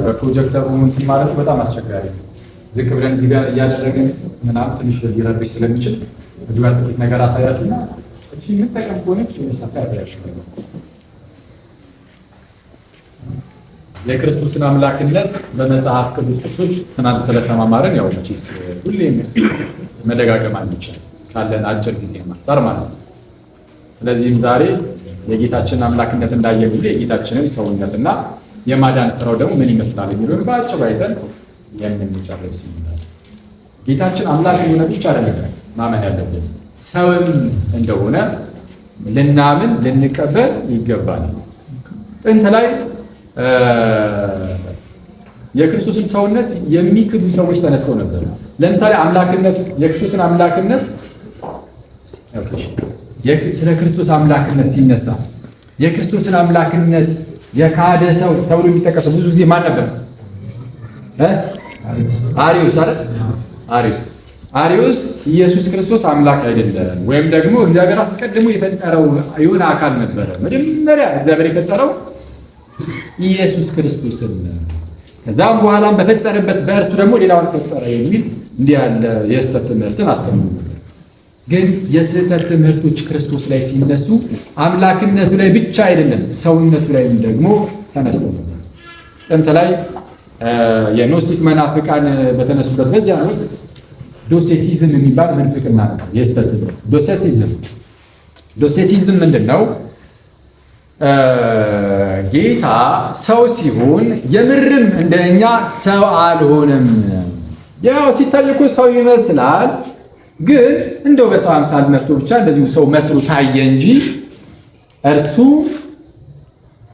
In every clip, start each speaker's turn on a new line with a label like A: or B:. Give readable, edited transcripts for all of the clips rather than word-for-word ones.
A: በፕሮጀክተሩ እንትን ማለት በጣም አስቸጋሪ ነው። ዝቅ ብለን እዚህ ጋር እያደረግን ምናምን ትንሽ ሊረብሽ ስለሚችል እዚህ ጋር ጥቂት ነገር አሳያችሁና እሺ የምጠቀም ከሆነች ሰፋ ያሳያችሁ። የክርስቶስን አምላክነት በመጽሐፍ ቅዱስ ጥቅሶች ትናንት ስለተማማረን ያው መቼስ ሁሌም መደጋገም አንችልም ካለን አጭር ጊዜ አንፃር ማለት ነው። ስለዚህም ዛሬ የጌታችንን አምላክነት እንዳየን ሁሉ የጌታችንን ሰውነትና የማዳን ስራው ደግሞ ምን ይመስላል የሚለውን በአጭሩ አይተን የምንጨርስ ይሆናል። ጌታችን አምላክ የሆነ ብቻ አይደለም ማመን ያለብን፣ ሰውም እንደሆነ ልናምን ልንቀበል ይገባል። ጥንት ላይ የክርስቶስን ሰውነት የሚክዱ ሰዎች ተነስተው ነበር። ለምሳሌ አምላክነቱ የክርስቶስን አምላክነት ስለ ክርስቶስ አምላክነት ሲነሳ የክርስቶስን አምላክነት የካደ ሰው ተብሎ የሚጠቀሰው ብዙ ጊዜ ማን ነበር? አሪዮስ አይደል? አሪዮስ ኢየሱስ ክርስቶስ አምላክ አይደለም ወይም ደግሞ እግዚአብሔር አስቀድሞ የፈጠረው የሆነ አካል ነበረ። መጀመሪያ እግዚአብሔር የፈጠረው ኢየሱስ ክርስቶስን ከዛም በኋላም በፈጠረበት በእርሱ ደግሞ ሌላውን ፈጠረ የሚል እንዲህ ያለ የስህተት ትምህርትን አስተምሩ ነበር። ግን የስህተት ትምህርቶች ክርስቶስ ላይ ሲነሱ አምላክነቱ ላይ ብቻ አይደለም ሰውነቱ ላይም ደግሞ ተነስተው ነበር። ጥንት ላይ የኖስቲክ መናፍቃን በተነሱበት በዚያ ወቅት ዶሴቲዝም የሚባል ምንፍቅና ነበር። የስህተት ዶሴቲዝም ምንድን ነው? ጌታ ሰው ሲሆን የምርም እንደኛ ሰው አልሆነም። ያው ሲታይ እኮ ሰው ይመስላል፣ ግን እንደው በሰው አምሳል መጥቶ ብቻ እንደዚሁ ሰው መስሎ ታየ እንጂ እርሱ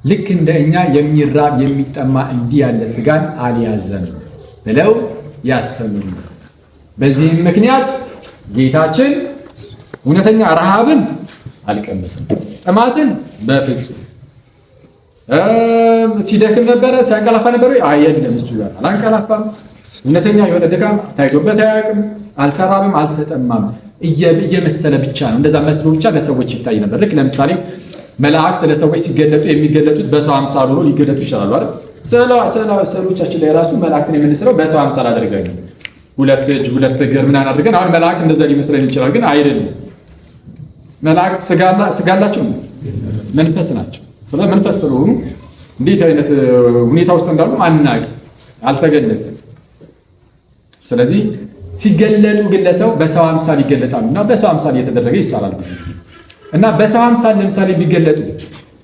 A: ልክ እንደኛ የሚራብ የሚጠማ እንዲህ ያለ ስጋን አልያዘም ብለው ያስተምሩ። በዚህም ምክንያት ጌታችን እውነተኛ ረሃብን አልቀመሰም፣ ጥማትን በፍጹም ሲደክም ነበረ፣ ሲያንቀላፋ ነበረ። አይደለም፣ እሱ ጋር አላንቀላፋም። እውነተኛ የሆነ ድካም ታይቶበት አያውቅም። አልተራብም፣ አልተጠማም። እየመሰለ ብቻ ነው፣ እንደዛ መስሎ ብቻ ለሰዎች ይታይ ነበር። ልክ ለምሳሌ መላእክት ለሰዎች ሲገለጡ የሚገለጡት በሰው አምሳል ሆኖ ሊገለጡ ይችላሉ አይደል? ስዕሎቻችን ላይ ራሱ መላእክትን የምንስለው በሰው አምሳል አድርገን ሁለት እጅ ሁለት እግር ምናምን አድርገን አሁን መላእክት እንደዛ ሊመስለን ይችላል፣ ግን አይደለም። መላእክት ስጋ አላቸው፣ መንፈስ ናቸው። ስለ መንፈስ ስለሆኑ እንዴት አይነት ሁኔታ ውስጥ እንዳሉ አናውቅም፣ አልተገለጸም። ስለዚህ ሲገለጡ ግን ለሰው በሰው አምሳል ይገለጣሉ እና በሰው አምሳል እየተደረገ ይሳላል ብዙ ጊዜ እና በሰው አምሳል ለምሳሌ ቢገለጡ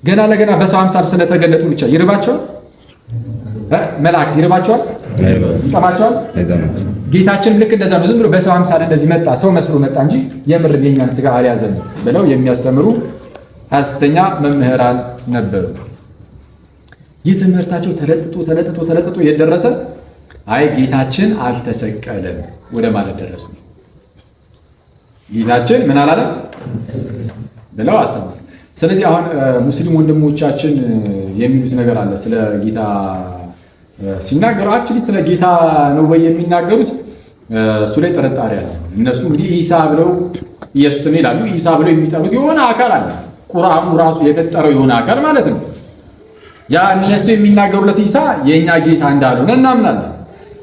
A: ገና ለገና በሰው አምሳል ስለተገለጡ ብቻ ይርባቸዋል? መላእክት ይርባቸዋል? ይጠማቸዋል? ጌታችን ልክ እንደዛ ነው። ዝም ብሎ በሰው አምሳል እንደዚህ መጣ፣ ሰው መስሎ መጣ እንጂ የምር የኛን ስጋ አልያዘም ብለው የሚያስተምሩ ሐሰተኛ መምህራን ነበሩ። ይህ ትምህርታቸው ተለጥጦ የደረሰ አይ ጌታችን አልተሰቀለም ወደ ማለት ደረሱ። ጌታችን ምን አላለም ብለው አስተማሩ። ስለዚህ አሁን ሙስሊም ወንድሞቻችን የሚሉት ነገር አለ ስለ ጌታ ሲናገሩ አክቹሊ ስለ ጌታ ነው ወይ የሚናገሩት? እሱ ላይ ጥርጣሬ አለ። እነሱ እንግዲህ ኢሳ ብለው ኢየሱስን ይላሉ። ኢሳ ብለው የሚጠሩት የሆነ አካል አለ፣ ቁርአኑ ራሱ የፈጠረው የሆነ አካል ማለት ነው። ያ እነሱ የሚናገሩለት ኢሳ የኛ ጌታ እንዳልሆነ እናምናለን።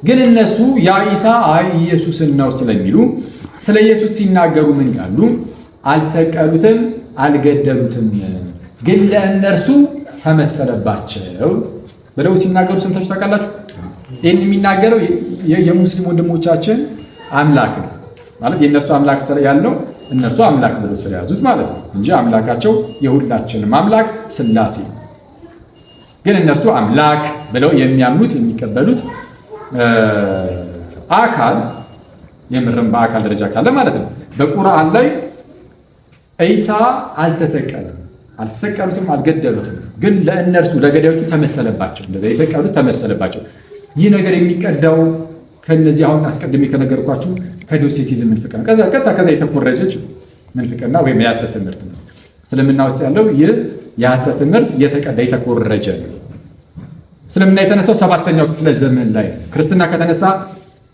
A: ግን እነሱ ያ ኢሳ አይ ኢየሱስን ነው ስለሚሉ ስለ ኢየሱስ ሲናገሩ ምን ይላሉ? አልሰቀሉትም፣ አልገደሉትም፣ ግን ለእነርሱ ተመሰለባቸው ብለው ሲናገሩ ሰምታችሁ ታውቃላችሁ? ይህን የሚናገረው የሙስሊም ወንድሞቻችን አምላክ ነው ማለት የእነርሱ አምላክ ያለው እነርሱ አምላክ ብለው ስለያዙት ማለት ነው እንጂ አምላካቸው የሁላችንም አምላክ ሥላሴ። ግን እነርሱ አምላክ ብለው የሚያምኑት የሚቀበሉት አካል የምርም በአካል ደረጃ ካለ ማለት ነው። በቁርአን ላይ ኢሳ አልተሰቀለም፣ አልሰቀሉትም፣ አልገደሉትም፣ ግን ለእነርሱ ለገዳዮቹ ተመሰለባቸው። እንደዛ የሰቀሉት ተመሰለባቸው። ይህ ነገር የሚቀዳው ከነዚህ አሁን አስቀድሜ ከነገርኳችሁ ከዶሴቲዝም ምንፍቅና ከዛ የተኮረጀች ምንፍቅና ወይም የሐሰት ትምህርት ነው። እስልምና ውስጥ ያለው ይህ የሐሰት ትምህርት የተቀዳ የተኮረጀ ነው። እስልምና የተነሳው 7ኛው ክፍለ ዘመን ላይ ክርስትና ከተነሳ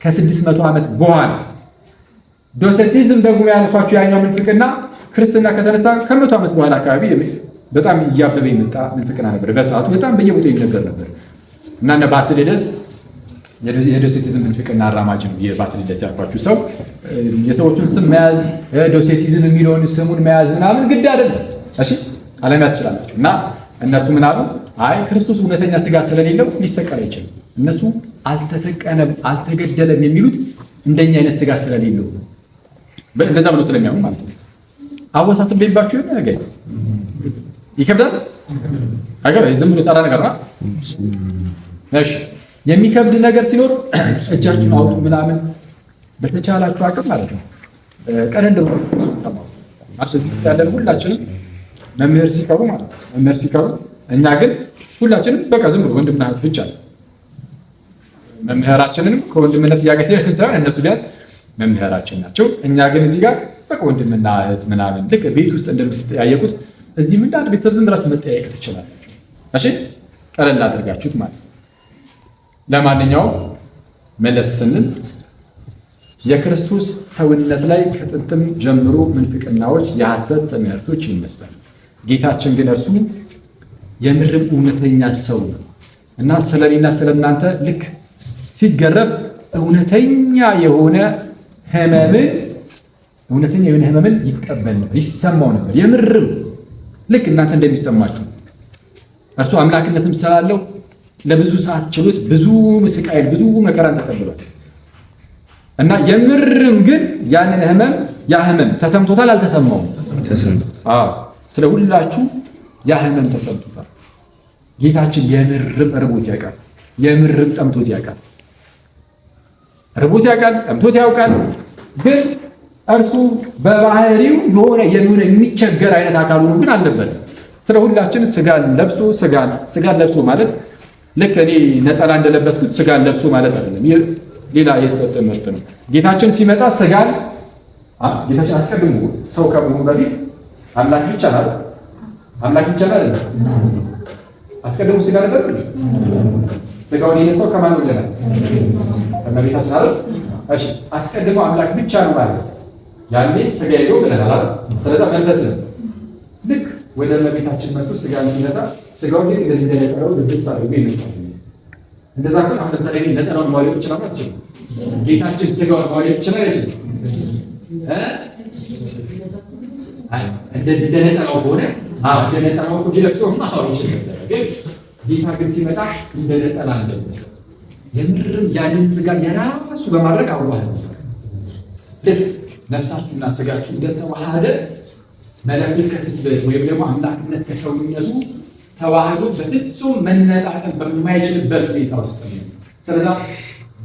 A: ከ600 ዓመት በኋላ። ዶሴቲዝም ደግሞ ያልኳችሁ ያኛው ምንፍቅና ክርስትና ከተነሳ ከ100 ዓመት በኋላ አካባቢ በጣም እያበበ የመጣ ምንፍቅና ነበር። በሰዓቱ በጣም በየቦታው ይነገር ነበር እና እነ ባስልዮስ የዶሴቲዝም ምንፍቅና አራማጅ ነው። የባስልዮስ ያልኳችሁ ሰው የሰዎቹን ስም መያዝ ዶሴቲዝም የሚለውን ስሙን መያዝ ምናምን ግድ አይደለም። እሺ አለመያዝ ትችላላችሁ። እና እነሱ ምን አሉ? አይ ክርስቶስ እውነተኛ ስጋ ስለሌለው ሊሰቀል አይችልም። እነሱ አልተሰቀለም አልተገደለም የሚሉት እንደኛ አይነት ስጋ ስለሌለው እንደዛ ብሎ ስለሚያምኑ ማለት ነው። አወሳስብ ሌባችሁ ይሆን ነገር ይከብዳል። አገር ዝም ብሎ ተራ ነገር ነው። እሺ የሚከብድ ነገር ሲኖር እጃችሁን አውጡ ምናምን በተቻላችሁ አቅም ማለት ነው። ቀደም ብሎ ተማሩ ማለት ያለን ሁላችንም መምህር ሲቀሩ ማለት ነው። መምህር ሲቀሩ እኛ ግን ሁላችንም በቃ ዝም ብሎ ወንድምና እህት ብቻ ነው። መምህራችንንም ከወንድምነት እያገኘን ሳይሆን እነሱ ቢያንስ መምህራችን ናቸው። እኛ ግን እዚህ ጋር በቃ ወንድምና እህት ምናምን ልክ ቤት ውስጥ እንደምትጠያየቁት እዚህ ምን አንድ ቤተሰብ ዝም ብላችሁ መጠያየቅ ትችላላችሁ። እሺ ቀለል አድርጋችሁት ማለት ነው። ለማንኛውም መለስ ስንል የክርስቶስ ሰውነት ላይ ከጥንትም ጀምሮ ምንፍቅናዎች፣ የሐሰት ትምህርቶች ይነሳሉ። ጌታችን ግን እርሱ የምርም እውነተኛ ሰው ነው እና ስለኔና ስለእናንተ ልክ ሲገረፍ እውነተኛ የሆነ ህመምን ይቀበል ነበር፣ ይሰማው ነበር። የምርም ልክ እናንተ እንደሚሰማችሁ እርሱ አምላክነትም ስላለው ለብዙ ሰዓት ችሎት ብዙ ስቃይን ብዙ መከራን ተቀብሏል እና የምርም ግን ያንን ህመም ተሰምቶታል አልተሰማውም? አዎ ስለ ሁላችሁ ያ ህመም ተሰምቶታል። ጌታችን የምርም ርቦት ያውቃል፣ የምርም ጠምቶት ያውቃል። ርቦት ያውቃል፣ ጠምቶት ያውቃል። ግን እርሱ በባህሪው የሆነ የሚቸገር አይነት አካል ሆኖ ግን አልነበረም። ስለ ሁላችን ስጋን ለብሶ ማለት ልክ እኔ ነጠላ እንደለበስኩት ስጋን ለብሶ ማለት አይደለም። ሌላ የሰጠ ትምህርት ነው። ጌታችን ሲመጣ ጌታችን አስቀድሞ ሰው ከመሆኑ በፊት አምላክ ብቻ ነው። አስቀድሞ ስጋ ነበር። ስጋውን የነሳው ከማን ወለደ? ከእመቤታችን አይደል? እሺ አስቀድሞ አምላክ ብቻ ነው ማለት ያኔ ስጋ ይለው ብለናል አይደል? ስለዚህ መንፈስ ልክ ወደ እመቤታችን መጥቶ ስጋን ሲነሳ ስጋውን ግን እንደዚህ እንደነጠረው ልብስ አድርጎ ይነሳል። እንደዛ ግን አሁን ለምሳሌ ነጠላውን ማውለቅ ይችላል ማለት ነው። ጌታችን ስጋውን ማውለቅ ይችላል አይችልም? እንደዚህ እንደነጠላው ሆነ እንደነጠላው ሊለብሰው ማውለቅ ይችላል። ግን ጌታ ግን ሲመጣ እንደነጠላ እንደለበሰ የምርም ያንን ስጋ የራሱ በማድረግ አዋህደ። ነፍሳችሁና ስጋችሁ እንደተዋሃደ መለኮት ከትስብእት ወይም ደግሞ አምላክነት ከሰውነቱ ተዋህዶ በፍጹም መነጣጠል በማይችልበት ሁኔታ ውስጥ ነው። ስለዚህ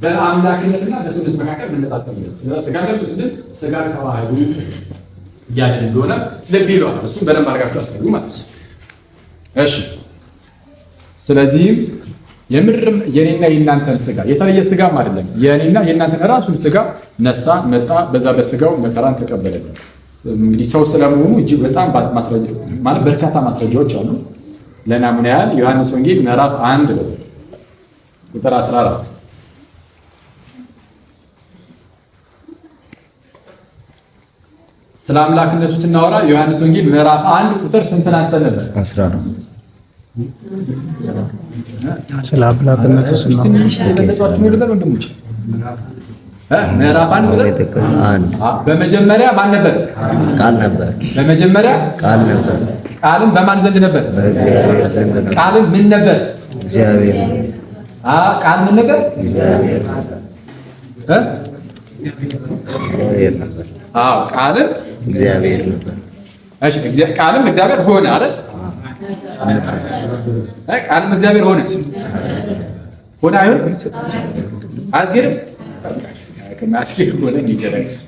A: በአምላክነትና በሰውነት መካከል መነጣጠል ነው። ስለዚህ ስጋ ለብሶ ስንል ስጋ ተዋህዶ እያለ እንደሆነ ልብ ይሏል። እሱም በደንብ አድርጋችሁ አስተውሉ ማለት ነው። እሺ ስለዚህም የምርም የኔና የእናንተን ስጋ የተለየ ስጋም አይደለም፣ የኔና የእናንተን ራሱን ስጋ ነሳ፣ መጣ፣ በዛ በስጋው መከራን ተቀበለልን። እንግዲህ ሰው ስለመሆኑ እጅግ በጣም ማለት በርካታ ማስረጃዎች አሉ። ለናሙና ያህል ዮሐንስ ወንጌል ምዕራፍ 1 ቁጥር 14 ስለ አምላክነቱ ስናወራ ዮሐንስ ወንጌል ምዕራፍ 1 ቁጥር ስንትን አንስተን ነበር? 14
B: ስለ አምላክነቱ ስናወራ
A: ወንድሞች ምዕራፍ 1 ቁጥር 1 በመጀመሪያ ማን ነበር?
C: ቃል ነበር።
A: በመጀመሪያ
C: ቃል ነበር።
A: ቃልም በማን ዘንድ ነበር?
C: በእግዚአብሔር ዘንድ ነበር።
A: ቃልም ምን ነበር?
C: እግዚአብሔር ነበር።
A: ቃል ምን ነበር?
C: እግዚአብሔር ነበር። እግዚአብሔር ነበር።
A: ቃልም
C: እግዚአብሔር ነበር።
A: እሺ ቃልም እግዚአብሔር ሆነ አይደል? ቃልም እግዚአብሔር ሆነ አይሆን? አስገድም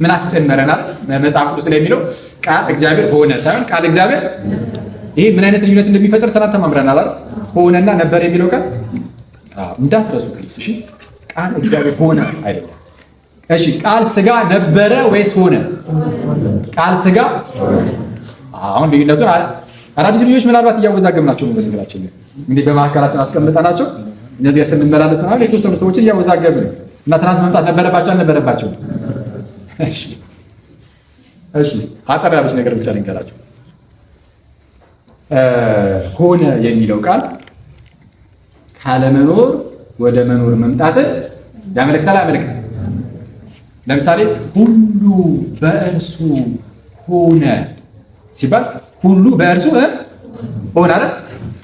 A: ምን አስጨመረናል? መጽሐፍ ቅዱስ ላይ የሚለው ቃል እግዚአብሔር ሆነ ሳይሆን ቃል እግዚአብሔር። ይሄ ምን አይነት ልዩነት እንደሚፈጥር ትናንት ተማምረናል አይደል? ሆነና ነበር የሚለው ቃል እንዳትረሱ ፕሊስ። እሺ ቃል እግዚአብሔር ሆነ አይደለም። እሺ ቃል ስጋ ነበረ ወይስ ሆነ? ቃል ስጋ። አሁን ልዩነቱን አዳዲስ ልጆች ምናልባት እያወዛገብናቸው ነው። በነገራችን ላይ እንግዲህ በማዕከላችን አስቀምጠናቸው እነዚህ ስንመላለስ ነው የተወሰኑ ሰዎችን እያወዛገብን እና ትናንት መምጣት ነበረባቸው አልነበረባቸው? እሺ አጠር ያለች ነገር ብቻ ልንገራቸው። ሆነ የሚለው ቃል ካለመኖር ወደ መኖር መምጣትን ያመለክታል። አያመለክትም? ለምሳሌ ሁሉ በእርሱ ሆነ ሲባል ሁሉ በእርሱ ሆነ አይደል?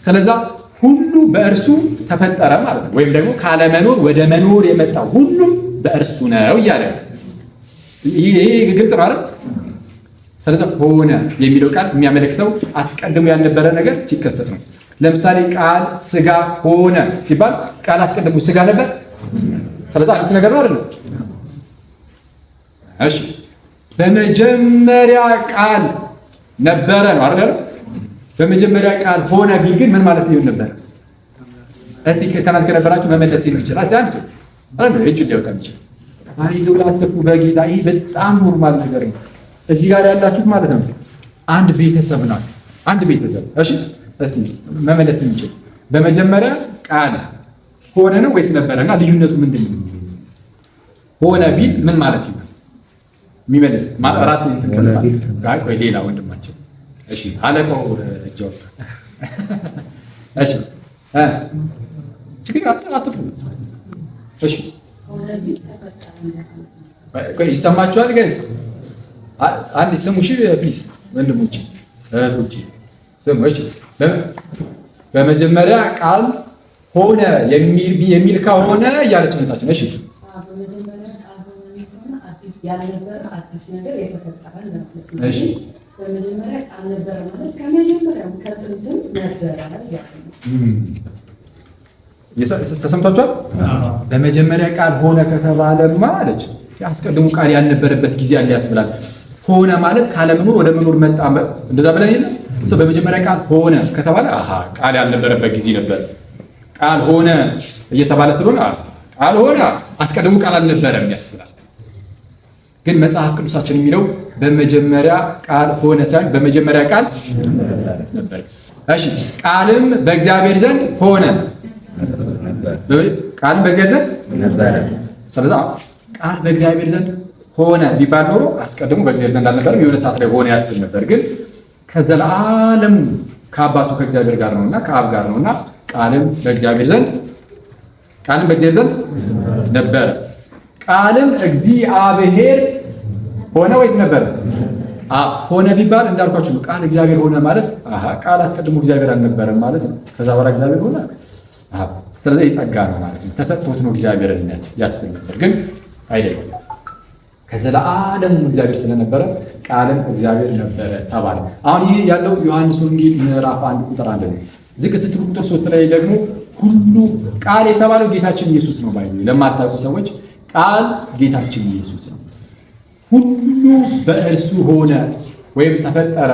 A: ስለዛ ሁሉ በእርሱ ተፈጠረ ማለት ነው። ወይም ደግሞ ካለመኖር ወደ መኖር የመጣው ሁሉም በእርሱ ነው እያለ ይሄ ግልጽ ነው አይደል? ስለዚህ ሆነ የሚለው ቃል የሚያመለክተው አስቀድሞ ያልነበረ ነገር ሲከሰት ነው። ለምሳሌ ቃል ስጋ ሆነ ሲባል ቃል አስቀድሞ ስጋ ነበር። ስለዚህ አዲስ ነገር ነው አይደል? እሺ በመጀመሪያ ቃል ነበረ ነው አይደል? በመጀመሪያ ቃል ሆነ ቢል ግን ምን ማለት ይሆን ነበር? እስቲ ከታናት ከነበራችሁ መመለስ ይችላል። እስቲ አንድ ሰው እጁ ሊያወጣ ይችላል። አይዞህ ላትፉ በጌታ ይሄ በጣም ኖርማል ነገር ነው። እዚህ ጋር ያላችሁት ማለት ነው አንድ ቤተሰብ ናት። አንድ ቤተሰብ እሺ፣ እስቲ መመለስ እንችል። በመጀመሪያ ቃል ሆነ ነው ወይስ ነበረና ልዩነቱ ምንድን ነው? ሆነ ቢል ምን ማለት ይሆናል? የሚመለስ ራስ እንትን ከሆነ ቆይ ሌላ ወንድማችን እሺ፣ አለቀው እጆ እሺ ችግር አጥፉ እሺ፣ ቆይ ይሰማችኋል ጋይስ? አንድ ስሙ እሺ፣ ፕሊዝ ወንድሞቼ እህቶቼ ስሙ እሺ። በመጀመሪያ ቃል ሆነ የሚል ከሆነ እያለች መጣችን። እሺ
D: በመጀመሪያ ቃል ሆነ የሚሆነ ያልነበረ አዲስ ነገር የተፈጠረ ነው።
A: እሺ
D: በመጀመሪያ ቃል ነበረ ማለት ከመጀመሪያው ከጥንትም ነበረ
A: ተሰምቷችኋል? በመጀመሪያ ቃል ሆነ ከተባለማ አለች አስቀድሞ ቃል ያልነበረበት ጊዜ አለ ያስብላል። ሆነ ማለት ካለመኖር ወደ መኖር መጣ እንደዛ ብለን የለ በመጀመሪያ ቃል ሆነ ከተባለ ቃል ያልነበረበት ጊዜ ነበር። ቃል ሆነ እየተባለ ስለሆነ ቃል ሆነ አስቀድሞ ቃል አልነበረም ያስብላል። ግን መጽሐፍ ቅዱሳችን የሚለው በመጀመሪያ ቃል ሆነ ሳይሆን በመጀመሪያ ቃል ነበር። እሺ ቃልም በእግዚአብሔር ዘንድ ሆነ ቃልም በእግዚአብሔር ዘንድ ነበረ። ስለዚህ ቃል በእግዚአብሔር ዘንድ ሆነ ቢባል ኖሮ አስቀድሞ በእግዚአብሔር ዘንድ አልነበረም። የሆነ ሰዓት ላይ ሆነ ያስብል ነበር። ግን ከዘላለም ከአባቱ ከእግዚአብሔር ጋር ነውና ከአብ ጋር ነውና ቃልም በእግዚአብሔር ዘንድ ነበረ። ቃልም እግዚአብሔር ሆነ ወይስ ነበረ? ሆነ ቢባል እንዳልኳችሁ ነው። ቃል እግዚአብሔር ሆነ ማለት ቃል አስቀድሞ እግዚአብሔር አልነበረም ማለት ነው። ከዛ በኋላ እግዚአብሔር ሆነ። ስለዚህ የጸጋ ነው ማለት ነው። ተሰጥቶት ነው እግዚአብሔርነት ያስብል ነበር፣ ግን አይደለም። ከዘላለም እግዚአብሔር ስለነበረ ቃልም እግዚአብሔር ነበረ ተባለ። አሁን ይህ ያለው ዮሐንስ ወንጌል ምዕራፍ 1 ቁጥር 1 ነው። ዝቅ ስትሉ ቁጥር 3 ላይ ደግሞ ሁሉ ቃል የተባለው ጌታችን ኢየሱስ ነው። ባይዘው ለማታውቁ ሰዎች ቃል ጌታችን ኢየሱስ ነው። ሁሉ በእርሱ ሆነ ወይም ተፈጠረ፣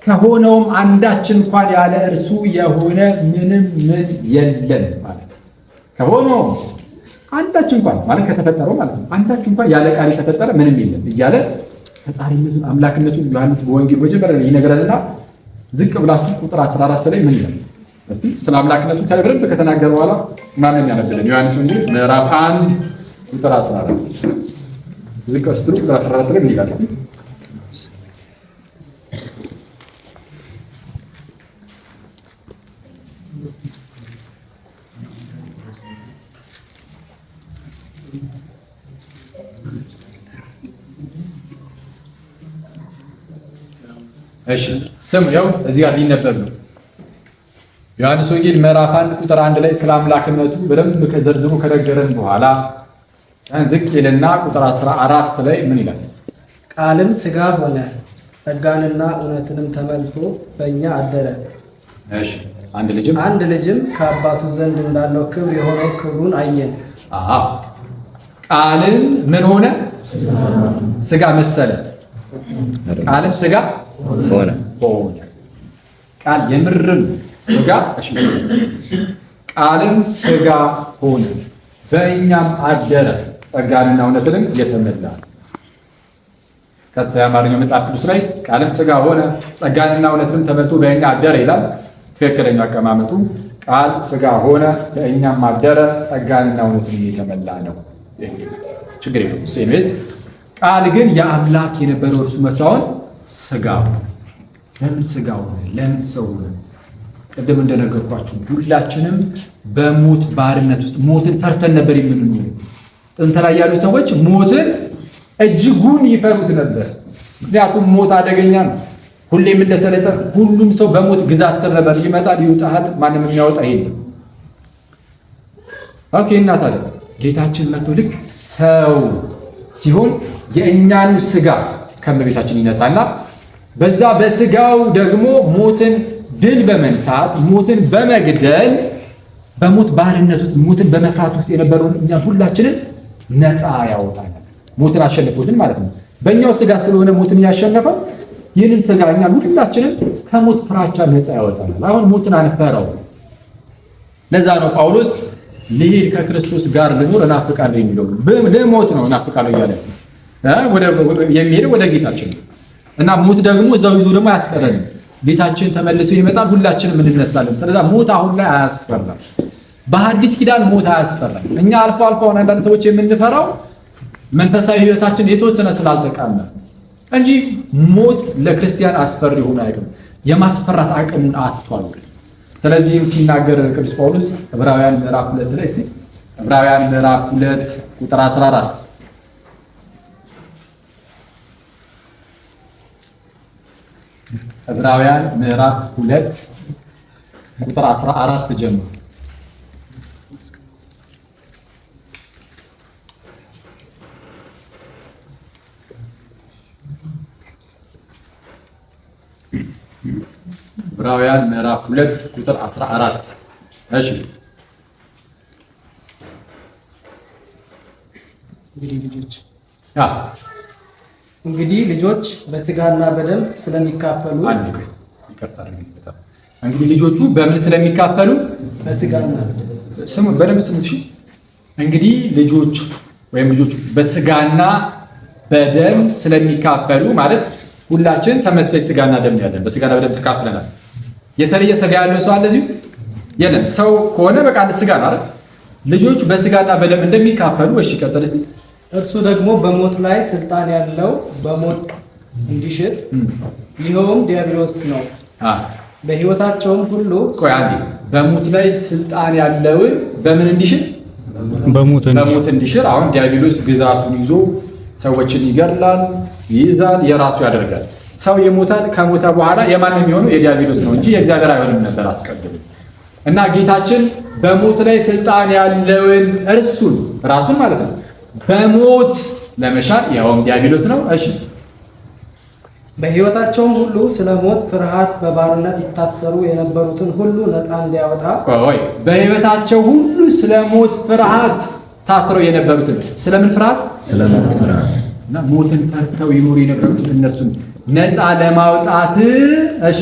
A: ከሆነውም አንዳች እንኳን ያለ እርሱ የሆነ ምንም ምን የለም ማለት ነው። ከሆነው አንዳች እንኳን ማለት ከተፈጠረው ማለት ነው። አንዳች እንኳን ያለ ቃል የተፈጠረ ምንም የለም እያለ ፈጣሪነቱን አምላክነቱን ዮሐንስ በወንጌል መጀመሪያ ይነግረናልና ዝቅ ብላችሁ ቁጥር 14 ላይ ምን ይላል? እስቲ ስለ አምላክነቱ ከበረድ ከተናገረ በኋላ ማንን ያነብልን? ዮሐንስ ወንጌል ምዕራፍ 1 ቁጥር 14 ዝቅ ስትሉ ቁጥር 14 ላይ ምን ይላል? እሺ ስም ያው እዚህ ጋር ሊነበብ ነው። ዮሐንስ ወንጌል ምዕራፍ 1 ቁጥር 1 ላይ ስለ አምላክነቱ በደንብ ከዘርዝሩ ከነገረን በኋላ ዝቅ ይልና ቁጥር 14 ላይ ምን ይላል?
E: ቃልም ሥጋ ሆነ ጸጋንና እውነትንም ተመልቶ በእኛ አደረ።
A: እሺ አንድ ልጅም ከአባቱ ዘንድ እንዳለው ክብር የሆነው ክብሩን አየን። ቃልም ምን ሆነ? ሥጋ መሰለ። ቃልም ሥጋ ሆነ። ቃል የምርም ሥጋ ቃልም ሥጋ ሆነ በእኛም አደረ ጸጋንና እውነትንም የተመላ። ከዚያ የአማርኛው መጽሐፍ ቅዱስ ላይ ቃልም ሥጋ ሆነ ጸጋንና እውነትንም ተመልቶ በእኛ አደረ ይላል። ትክክለኛ አቀማመጡ ቃል ሥጋ ሆነ በእኛም አደረ ጸጋንና እውነትንም የተመላ ነው። ችግር የለውም። ቃል ግን የአምላክ የነበረው እርሱ መታወን ሥጋ ለምን ስጋ ሆነ? ለምን ሰው ሆነ? ቅድም እንደነገርኳችሁ ሁላችንም በሞት ባርነት ውስጥ ሞትን ፈርተን ነበር የምንኖረው። ጥንት ላይ ያሉ ሰዎች ሞትን እጅጉን ይፈሩት ነበር። ምክንያቱም ሞት አደገኛ ነው። ሁሌም እንደሰለጠ ሁሉም ሰው በሞት ግዛት ስር ነበር። ይመጣል፣ ይውጣል፣ ማንም የሚያወጣ የለም። ኦኬ። እና ታዲያ ጌታችን መጥቶ ልክ ሰው ሲሆን የእኛን ስጋ ከመቤታችን ይነሳና በዛ በስጋው ደግሞ ሞትን ድል በመንሳት ሞትን በመግደል በሞት ባርነት ውስጥ ሞትን በመፍራት ውስጥ የነበረውን እኛ ሁላችንን ነፃ ያወጣናል። ሞትን አሸንፎልን ማለት ነው። በእኛው ስጋ ስለሆነ ሞትን ያሸነፈው ይህንን ስጋ እኛ ሁላችንን ከሞት ፍራቻ ነፃ ያወጣናል። አሁን ሞትን አንፈራው። ለዛ ነው ጳውሎስ ልሄድ ከክርስቶስ ጋር ልኖር እናፍቃለሁ የሚለው። ለሞት ነው እናፍቃለሁ እያለ የሚሄደው ወደ ጌታችን ነው። እና ሞት ደግሞ እዛው ይዞ ደግሞ አያስቀረንም። ጌታችን ተመልሶ ይመጣል፣ ሁላችንም እንነሳለን። ስለዛ ሞት አሁን ላይ አያስፈራም። በሐዲስ ኪዳን ሞት አያስፈራም። እኛ አልፎ አልፎ አንዳንድ ሰዎች የምንፈራው መንፈሳዊ ሕይወታችን የተወሰነ ስላልጠቃመ እንጂ ሞት ለክርስቲያን አስፈሪ ሆኖ አይደለም፣ የማስፈራት አቅሙን አጥቷል። ስለዚህም ሲናገር ቅዱስ ጳውሎስ ዕብራውያን ምዕራፍ 2 ላይ እስቲ ዕብራውያን ምዕራፍ 2 ቁጥር 14 ዕብራውያን ምዕራፍ 2 ቁጥር 14 ጀምሮ ዕብራውያን ምዕራፍ 2 ቁጥር 14 እሺ።
E: እንግዲህ ልጆች በስጋና በደም ስለሚካፈሉ
A: እንግዲህ ልጆቹ በምን ስለሚካፈሉ?
E: በስጋና በደም
A: ስሙ፣ በደም ስሙት። እሺ እንግዲህ ልጆች ወይም ልጆቹ በስጋና በደም ስለሚካፈሉ ማለት ሁላችን ተመሳሳይ ስጋና ደም ያለን በስጋና በደም ተካፍለናል። የተለየ ስጋ ያለው ሰው አለ እዚህ ውስጥ የለም። ሰው ከሆነ በቃ አንድ ስጋ ነው አይደል? ልጆቹ በስጋና በደም እንደሚካፈሉ እሺ፣ ቀጥል እስቲ።
E: እርሱ ደግሞ በሞት ላይ ስልጣን ያለው በሞት እንዲሽር ይኸውም ዲያብሎስ ነው። በሕይወታቸውም ሁሉ
A: ቆይ አንዴ፣ በሞት ላይ ስልጣን ያለውን በምን እንዲሽር? በሞት እንዲሽር። አሁን ዲያብሎስ ግዛቱን ይዞ ሰዎችን ይገድላል፣ ይይዛል፣ የራሱ ያደርጋል። ሰው ይሞታል። ከሞተ በኋላ የማን ነው የሚሆነው? የዲያብሎስ ነው እንጂ የእግዚአብሔር አይሆንም ነበር አስቀድሞ። እና ጌታችን በሞት ላይ ስልጣን ያለውን እርሱን ራሱን ማለት ነው በሞት ለመሻር ያውም ዲያብሎስ ነው። እሺ
E: በሕይወታቸውም ሁሉ ስለ ሞት ፍርሃት በባርነት ይታሰሩ የነበሩትን ሁሉ ነፃ እንዲያወጣ።
A: ቆይ በሕይወታቸው ሁሉ ስለ ሞት ፍርሃት ታስረው የነበሩትን ስለምን ፍርሃት?
C: ስለ ሞት ፍርሃት
A: እና ሞትን ፈርተው ይኖሩ የነበሩትን እነርሱን ነፃ ለማውጣት እሺ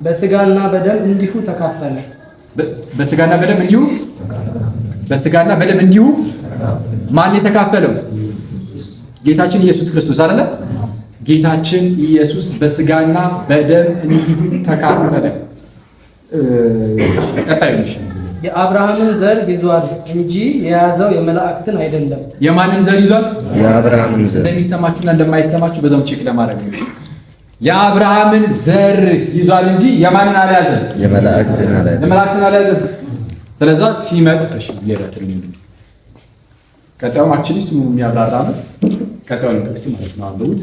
E: በስጋና በደም እንዲሁ ተካፈለ።
A: በስጋና በደም እንዲሁ በስጋና በደም እንዲሁ ማን የተካፈለው? ጌታችን ኢየሱስ ክርስቶስ አይደለ? ጌታችን ኢየሱስ በስጋና በደም እንዲሁ ተካፈለ። ቀጣዩ ነሽ
E: የአብርሃምን ዘር ይዟል እንጂ የያዘው የመላእክትን አይደለም።
A: የማንን ዘር ይዟል?
C: የአብርሃምን ዘር።
A: እንደሚሰማችሁና እንደማይሰማችሁ በዛው ቼክ ለማድረግ ነው። የአብርሃምን ዘር ይዟል እንጂ የማንን አልያዘም? የመላእክትን አልያዘም። ስለዛ ሲመጣ እሺ እግዚአብሔር ትርጉም ቀጣዩ አክቹሊ እሱ የሚያብራራ ነው። ቀጣዩ ጥቅስ ማለት ነው። አንብቡት።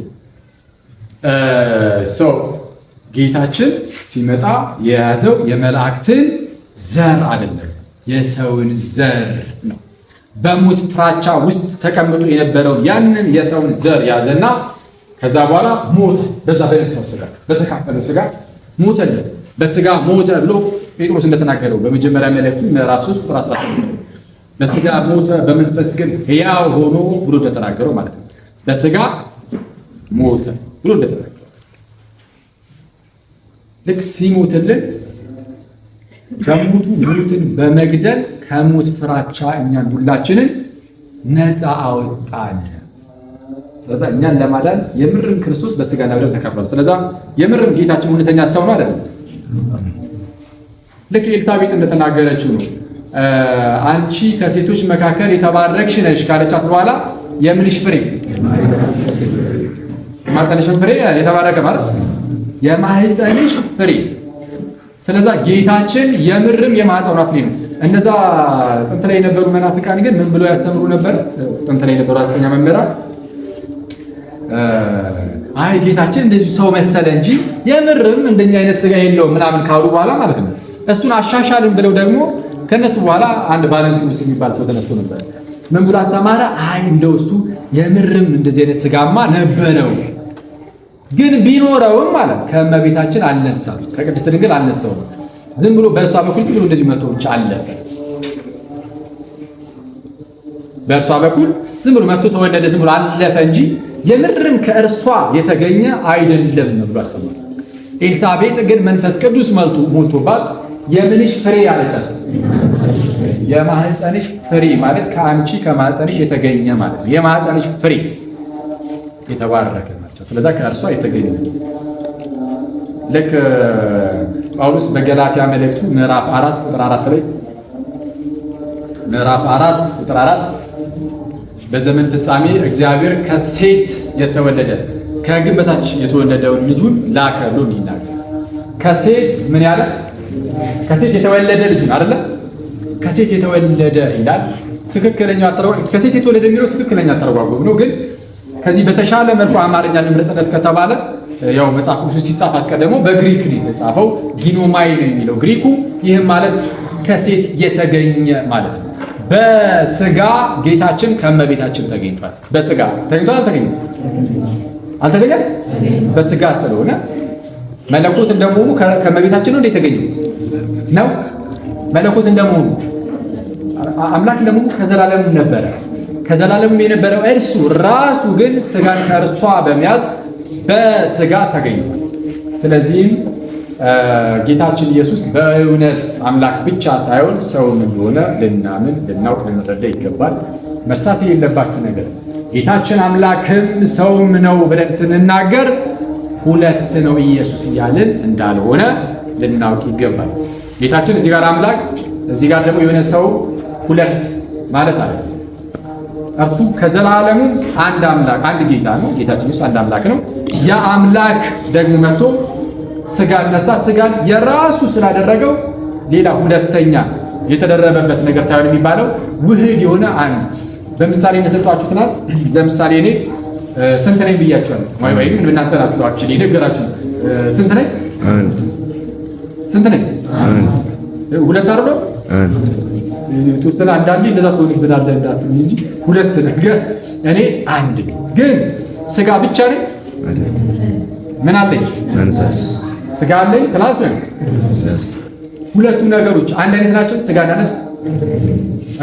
A: ጌታችን ሲመጣ የያዘው የመላእክትን ዘር አይደለም፣ የሰውን ዘር ነው። በሞት ፍራቻ ውስጥ ተቀምጦ የነበረውን ያንን የሰውን ዘር ያዘና ከዛ በኋላ ሞተ። በዛ በነሳው ስጋ በተካፈለው ስጋ ሞተ። በስጋ ሞተ ብሎ ጴጥሮስ እንደተናገረው በመጀመሪያ መልእክቱ ምዕራፍ 3 ቁጥር 18 በስጋ ሞተ በመንፈስ ግን ሕያው ሆኖ ብሎ እንደተናገረው ማለት ነው። በስጋ ሞተ ብሎ እንደተናገረው ልክ ሲሞትልን ከሞቱ ሞትን በመግደል ከሞት ፍራቻ እኛን ሁላችንን ነፃ አወጣን። ስለዛ እኛን ለማዳን የምርም ክርስቶስ በስጋና በደም ተካፍሏል። ስለዛ የምርም ጌታችን እውነተኛ ሰው ነው አይደለም? ልክ ኤልሳቤጥ እንደተናገረችው ነው። አንቺ ከሴቶች መካከል የተባረክሽ ነሽ ካለቻት በኋላ የምንሽ ፍሬ የማኅፀንሽን ፍሬ የተባረከ ማለት የማህፀንሽ ፍሬ። ስለዛ ጌታችን የምርም የማህፀኗ ፍሬ ነው። እነዛ ጥንት ላይ የነበሩ መናፍቃን ግን ምን ብሎ ያስተምሩ ነበር? ጥንት ላይ የነበሩ ሐሰተኛ መምህራን አይ ጌታችን እንደዚህ ሰው መሰለ እንጂ የምርም እንደኛ አይነት ስጋ የለውም ምናምን ካሉ በኋላ ማለት ነው እሱን አሻሻልን ብለው ደግሞ ከነሱ በኋላ አንድ ቫለንቲኑስ የሚባል ሰው ተነስቶ ነበር። ምን ብሎ አስተማረ? አይ እንደው እሱ የምርም እንደዚህ አይነት ስጋማ ነበረው፣ ግን ቢኖረውም ማለት ከእመቤታችን አልነሳም፣ ከቅድስት ድንግል አልነሳውም። ዝም ብሎ በእሷ በኩል ዝም ብሎ እንደዚህ መቶ ብቻ አለፈ። በእርሷ በኩል ዝም ብሎ መቶ ተወለደ፣ ዝም ብሎ አለፈ እንጂ የምርም ከእርሷ የተገኘ አይደለም ብሎ አስተማረ። ኤልሳቤጥ ግን መንፈስ ቅዱስ ሞልቶባት የምንሽ ፍሬ ያለቻት የማህፀንሽ ፍሬ ማለት ከአንቺ ከማህፀንሽ የተገኘ ማለት ነው። የማህፀንሽ ፍሬ የተባረከ ናቸው። ስለዛ ከእርሷ የተገኘ ልክ ጳውሎስ በገላትያ መልእክቱ ምዕራፍ 4 ቁጥር 4 ላይ ምዕራፍ 4 ቁጥር 4 በዘመን ፍጻሜ እግዚአብሔር ከሴት የተወለደ ከሕግ በታች የተወለደውን ልጁን ላከ ብሎ ይናገር። ከሴት ምን ያለ ከሴት የተወለደ ልጁን አይደለ? ከሴት የተወለደ ይላል። ትክክለኛው አተረጓጎም ከሴት የተወለደ የሚለው ትክክለኛ አተረጓጎም ነው። ግን ከዚህ በተሻለ መልኩ አማርኛ ልምረጥለት ከተባለ ያው መጽሐፍ ቅዱስ ሲጻፍ አስቀድሞ በግሪክ ነው የተጻፈው። ጊኖማይ ነው የሚለው ግሪኩ። ይህም ማለት ከሴት የተገኘ ማለት ነው። በስጋ ጌታችን ከእመቤታችን ተገኝቷል። በስጋ ተገኝቷል። አልተገኘም? አልተገኘም። በስጋ ስለሆነ መለኮት እንደመሆኑ ከእመቤታችን ነው የተገኘው ነው። መለኮት እንደመሆኑ አምላክ እንደመሆኑ ከዘላለም ነበረ። ከዘላለም የነበረው እርሱ ራሱ ግን ስጋን ከእርሷ በመያዝ በስጋ ተገኝቷል። ስለዚህም ጌታችን ኢየሱስ በእውነት አምላክ ብቻ ሳይሆን ሰውም እንደሆነ ልናምን፣ ልናውቅ፣ ልንረዳ ይገባል። መርሳት የሌለባችሁ ነገር ጌታችን አምላክም ሰውም ነው ብለን ስንናገር ሁለት ነው ኢየሱስ እያልን እንዳልሆነ ልናውቅ ይገባል። ጌታችን እዚህ ጋር አምላክ፣ እዚህ ጋር ደግሞ የሆነ ሰው ሁለት ማለት አለ። እርሱ ከዘላለሙ አንድ አምላክ አንድ ጌታ ነው። ጌታችን ኢየሱስ አንድ አምላክ ነው። ያ አምላክ ደግሞ መጥቶ ስጋን ነሳ። ስጋን የራሱ ስላደረገው ሌላ ሁለተኛ የተደረበበት ነገር ሳይሆን የሚባለው ውህድ የሆነ አንድ። በምሳሌ እንደሰጧችሁት ናት። ለምሳሌ እኔ ስንት ነኝ ብያችኋለሁ። ወይም እናንተ ናችሁ አክቹሊ ነገራችሁ። ስንት ነኝ? አንድ። ስንት ነኝ? አንድ። ሁለት አይደለም? አንድ። የተወሰነ አንዳንዴ እንደዛ ትሆንብናለህ እንዳትሉ እንጂ ሁለት ነገር እኔ አንድ ነኝ። ግን ስጋ ብቻ ነኝ አይደል? ምን አለኝ? መንፈስ። ስጋ አለኝ ፕላስ ነፍስ። ሁለቱ ነገሮች አንድ አይነት ናቸው፣ ስጋና ነፍስ።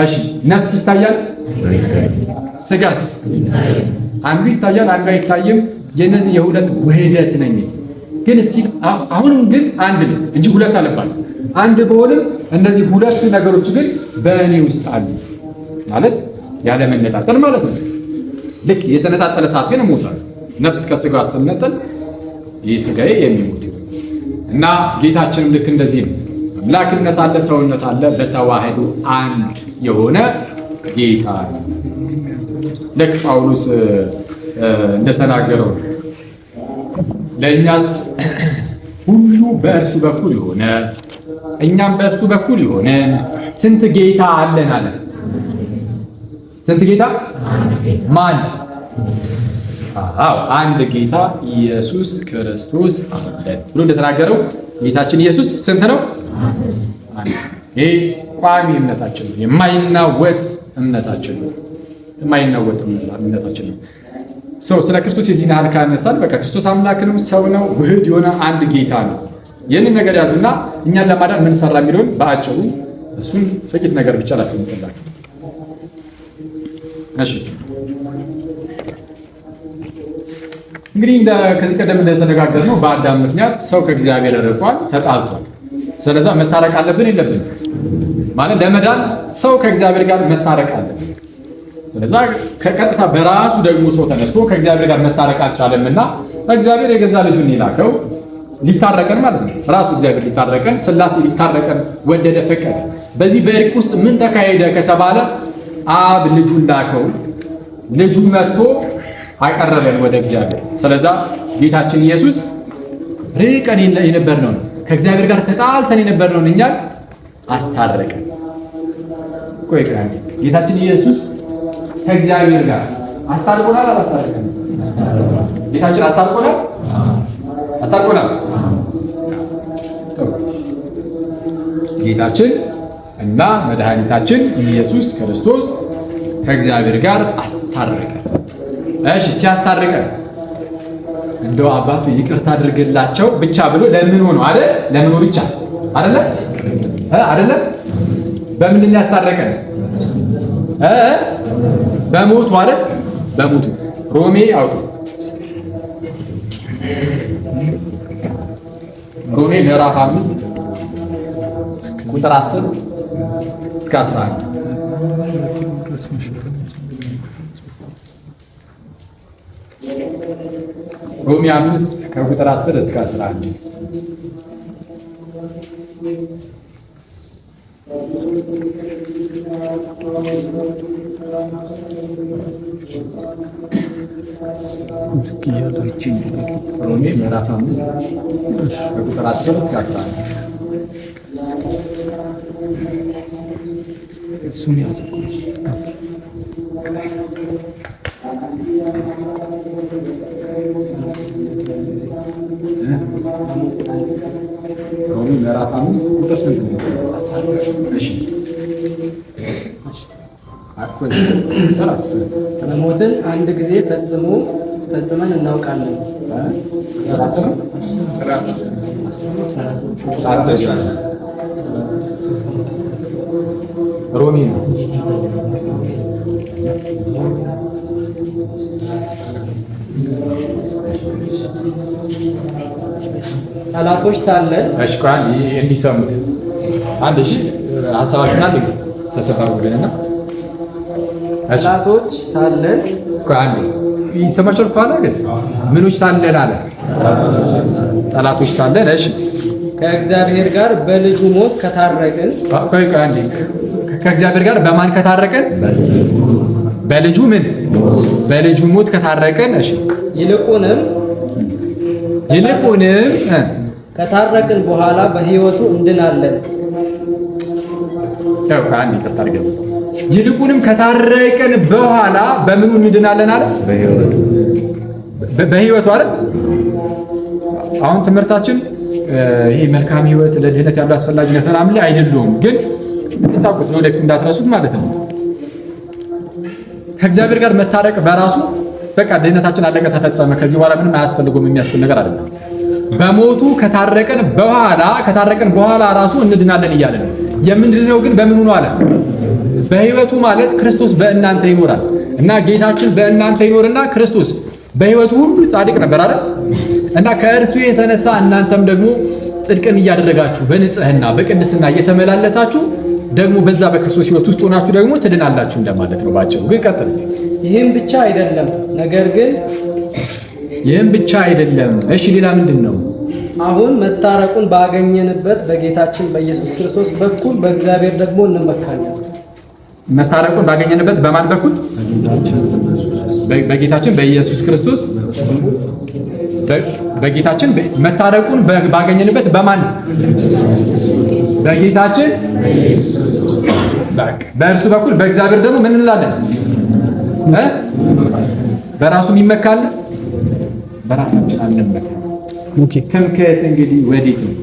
A: እሺ ነፍስ ይታያል? ስጋስ? አንዱ ይታያል፣ አንዱ አይታይም። የነዚህ የሁለት ውህደት ነኝ። ግን እስቲ አሁንም ግን አንድ ነኝ እንጂ ሁለት አለባት። አንድ በሆንም እነዚህ ሁለት ነገሮች ግን በእኔ ውስጥ አሉ ማለት ያለ መነጣጠል ማለት ነው። ልክ የተነጣጠለ ሰዓት ግን እሞታለሁ። ነፍስ ከስጋው ስትነጠል ይህ ስጋዬ የሚሞት እና ጌታችንም ልክ እንደዚህ ነው። አምላክነት አለ፣ ሰውነት አለ፣ በተዋህዶ አንድ የሆነ ጌታ ነው። ልክ ጳውሎስ እንደተናገረው ለእኛስ ሁሉ በእርሱ በኩል የሆነ እኛም በእርሱ በኩል የሆነ ስንት ጌታ አለን አለ። ስንት ጌታ? ማን? አዎ አንድ ጌታ ኢየሱስ ክርስቶስ አለን ብሎ እንደተናገረው ጌታችን ኢየሱስ ስንት ነው? አንድ። ይሄ ቋሚ እምነታችን ነው። የማይናወጥ እምነታችን ነው። የማይናወጥ እምነታችን ነው። ሰው ስለ ክርስቶስ የዚህን ያህል ካነሳን በቃ ክርስቶስ አምላክ ነው፣ ሰው ነው፣ ውህድ የሆነ አንድ ጌታ ነው። ይህንን ነገር ያዙና እኛን ለማዳን ምን ሰራ የሚለውን በአጭሩ እሱን ጥቂት ነገር ብቻ ላስቀምጥላችሁ። እሺ እንግዲህ ከዚህ ቀደም እንደተነጋገርነው በአዳም ምክንያት ሰው ከእግዚአብሔር ርቋል፣ ተጣልቷል። ስለዛ መታረቅ አለብን የለብን ማለት ለመዳን ሰው ከእግዚአብሔር ጋር መታረቅ አለብን። ስለዛ ከቀጥታ በራሱ ደግሞ ሰው ተነስቶ ከእግዚአብሔር ጋር መታረቅ አልቻለምና እግዚአብሔር የገዛ ልጁን ይላከው ሊታረቀን ማለት ነው። ራሱ እግዚአብሔር ሊታረቀን፣ ሥላሴ ሊታረቀን ወደደ፣ ፈቀደ። በዚህ በእርቅ ውስጥ ምን ተካሄደ ከተባለ አብ ልጁን ላከው፣ ልጁ መጥቶ አቀረበን ወደ እግዚአብሔር። ስለዛ ጌታችን ኢየሱስ ርቀን የነበርነውን ከእግዚአብሔር ጋር ተጣልተን የነበርነውን እኛን አስታረቀን። ቆይ ጌታችን ኢየሱስ ከእግዚአብሔር ጋር አስታርቆናል አላስታረቀንም? ጌታችን አስታርቆናል አስታርቆናል። ጌታችን እና መድኃኒታችን ኢየሱስ ክርስቶስ ከእግዚአብሔር ጋር አስታረቀን። እሺ ሲያስታርቀን እንደው አባቱ ይቅርታ አድርግላቸው ብቻ ብሎ ለምን ሆኖ አይደል? ለምን ብቻ አይደለ? አይደለ? በምንድን ነው ያስታረቀን? በሞቱ አይደል? በሞቱ ሮሜ አውጡ። ሮሜ ምዕራፍ 5 ቁጥር 10 እስከ 11 ሮሜ 5 ከቁጥር 10 እስከ 11 ሮሜ ምዕራፍ 5 ከቁጥር 10 እስከ 11
B: እሱን ያዘው።
A: ሮሜ ምዕራፍ 5 ቁጥር ስንት ነው? እሺ
E: ሞትን አንድ ጊዜ ፈጽመን እናውቃለን።
A: ሮሜ ነው።
E: ጠላቶች ሳለን
A: እሺ ቆይ እንዲሰሙት አንድ እሺ ሐሳባችሁን አንድ ጊዜ ሰብሰብ አድርጉልንና
E: ጠላቶች ሳለን
A: ቆይ አንድ ይሰማችኋል? ኋላ ገስ ምኖች ሳለን አለ ጠላቶች ሳለን እሺ
E: ከእግዚአብሔር ጋር በልጁ ሞት ከታረቅን
A: ቆይ አንድ ከእግዚአብሔር ጋር በማን ከታረቅን? በልጁ ምን በልጁ ሞት ከታረቅን። እሺ ይልቁንም
E: ከታረቅን በኋላ በሕይወቱ እንድናለን።
A: ያው ከአንድ ይቅርታ አድርገን ይልቁንም ከታረቅን በኋላ በምኑ እንድናለን አለ? በሕይወቱ አይደል? አሁን ትምህርታችን ይሄ መልካም ሕይወት ለድህነት ያለው አስፈላጊነት ምናምን ላይ አይደለም፣ ግን እንድታውቁት ለወደፊት እንዳትረሱት ማለት ነው። ከእግዚአብሔር ጋር መታረቅ በራሱ በቃ ድህነታችን አለቀ፣ ተፈጸመ፣ ከዚህ በኋላ ምንም አያስፈልገውም የሚያስብል ነገር አይደለም። በሞቱ ከታረቀን በኋላ ራሱ እንድናለን እያለ ነው። የምንድነው ግን በምኑ ነው አለ? በሕይወቱ ማለት ክርስቶስ በእናንተ ይኖራል እና ጌታችን በእናንተ ይኖርና ክርስቶስ በሕይወቱ ሁሉ ጻድቅ ነበር አይደል? እና ከእርሱ የተነሳ እናንተም ደግሞ ጽድቅን እያደረጋችሁ በንጽህና በቅድስና እየተመላለሳችሁ ደግሞ በዛ በክርስቶስ ሕይወት ውስጥ ሆናችሁ ደግሞ ትድናላችሁ እንደማለት ነው ባጭሩ። ግን ቀጥል እስቲ።
E: ይህም ብቻ አይደለም፣ ነገር ግን
A: ይህም ብቻ አይደለም። እሺ ሌላ ምንድን ነው?
E: አሁን መታረቁን ባገኘንበት በጌታችን በኢየሱስ ክርስቶስ በኩል በእግዚአብሔር ደግሞ እንመካለን።
A: መታረቁን ባገኘንበት በማን በኩል? በጌታችን በኢየሱስ ክርስቶስ። በጌታችን መታረቁን ባገኘንበት በማን? በጌታችን በእርሱ በኩል በእግዚአብሔር ደግሞ ምን እንላለን? በራሱ ይመካል፣ በራሳችን አንመካ። ትምክህት እንግዲህ ወዴት ነው?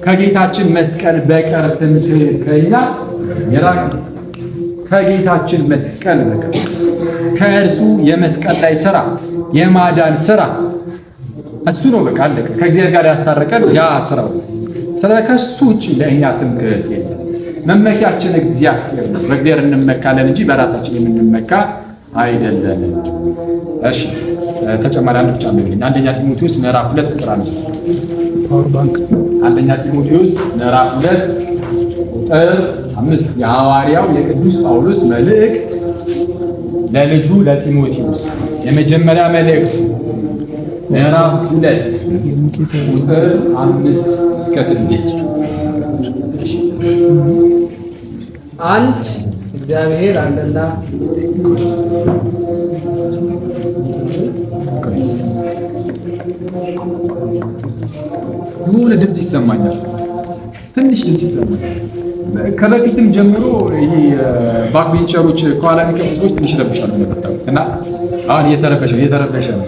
A: ከጌታችን መስቀል በቀር ትምክህት ከእኛ የራቀ። ከጌታችን መስቀል በቀር ከእርሱ የመስቀል ላይ ስራ የማዳን ስራ እሱ ነው። በቃ አለቀ። ከእግዚአብሔር ጋር ያስታረቀን ያ ስራው። ስለዚህ ከሱ ውጭ ለእኛ ትምክህት የለም። መመኪያችን እግዚአብሔር ነው። በእግዚአብሔር እንመካለን እንጂ በራሳችን የምንመካ አይደለም። እሺ ተጨማሪ አንድ ብቻ ነው። አንደኛ ጢሞቴዎስ ምዕራፍ 2 ቁጥር 5
B: ፓወር ባንክ
A: አንደኛ ጢሞቴዎስ ምዕራፍ 2 ቁጥር 5 የሐዋርያው የቅዱስ ጳውሎስ መልእክት ለልጁ ለጢሞቴዎስ የመጀመሪያ መልእክት ምዕራፍ 2 ቁጥር 5 እስከ 6
E: አንድ እግዚአብሔር አለና
A: የሆነ ድምፅ ይሰማኛል፣ ትንሽ ድምፅ ይሰማኛል። ከበፊትም ጀምሮ ይሄ ባክቤንቸሮች ከኋላ የሚቀሩ ሰዎች ትንሽ ረብሻሉ እንደመጣሁት እና አሁን እየተረበሸ ነው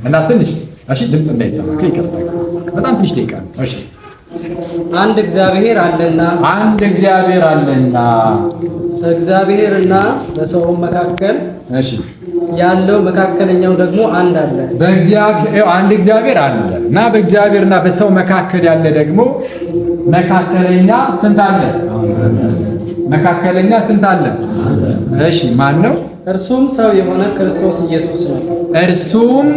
A: እና ትንሽ እሺ፣ ድምፅ እንዳይሰማ ይቀርታል። በጣም ትንሽ ደቂቃ ነው። እሺ፣
E: አንድ እግዚአብሔር አለና እግዚአብሔርና በሰው መካከል ያለው መካከለኛው ደግሞ አንድ አለ።
A: አንድ እግዚአብሔር አለ እና በእግዚአብሔርና በሰው መካከል ያለ ደግሞ መካከለኛ ስንት አለ? መካከለኛ ስንት አለ? እሺ፣ ማን ነው?
E: እርሱም ሰው የሆነ ክርስቶስ ኢየሱስ ነው።
A: እርሱም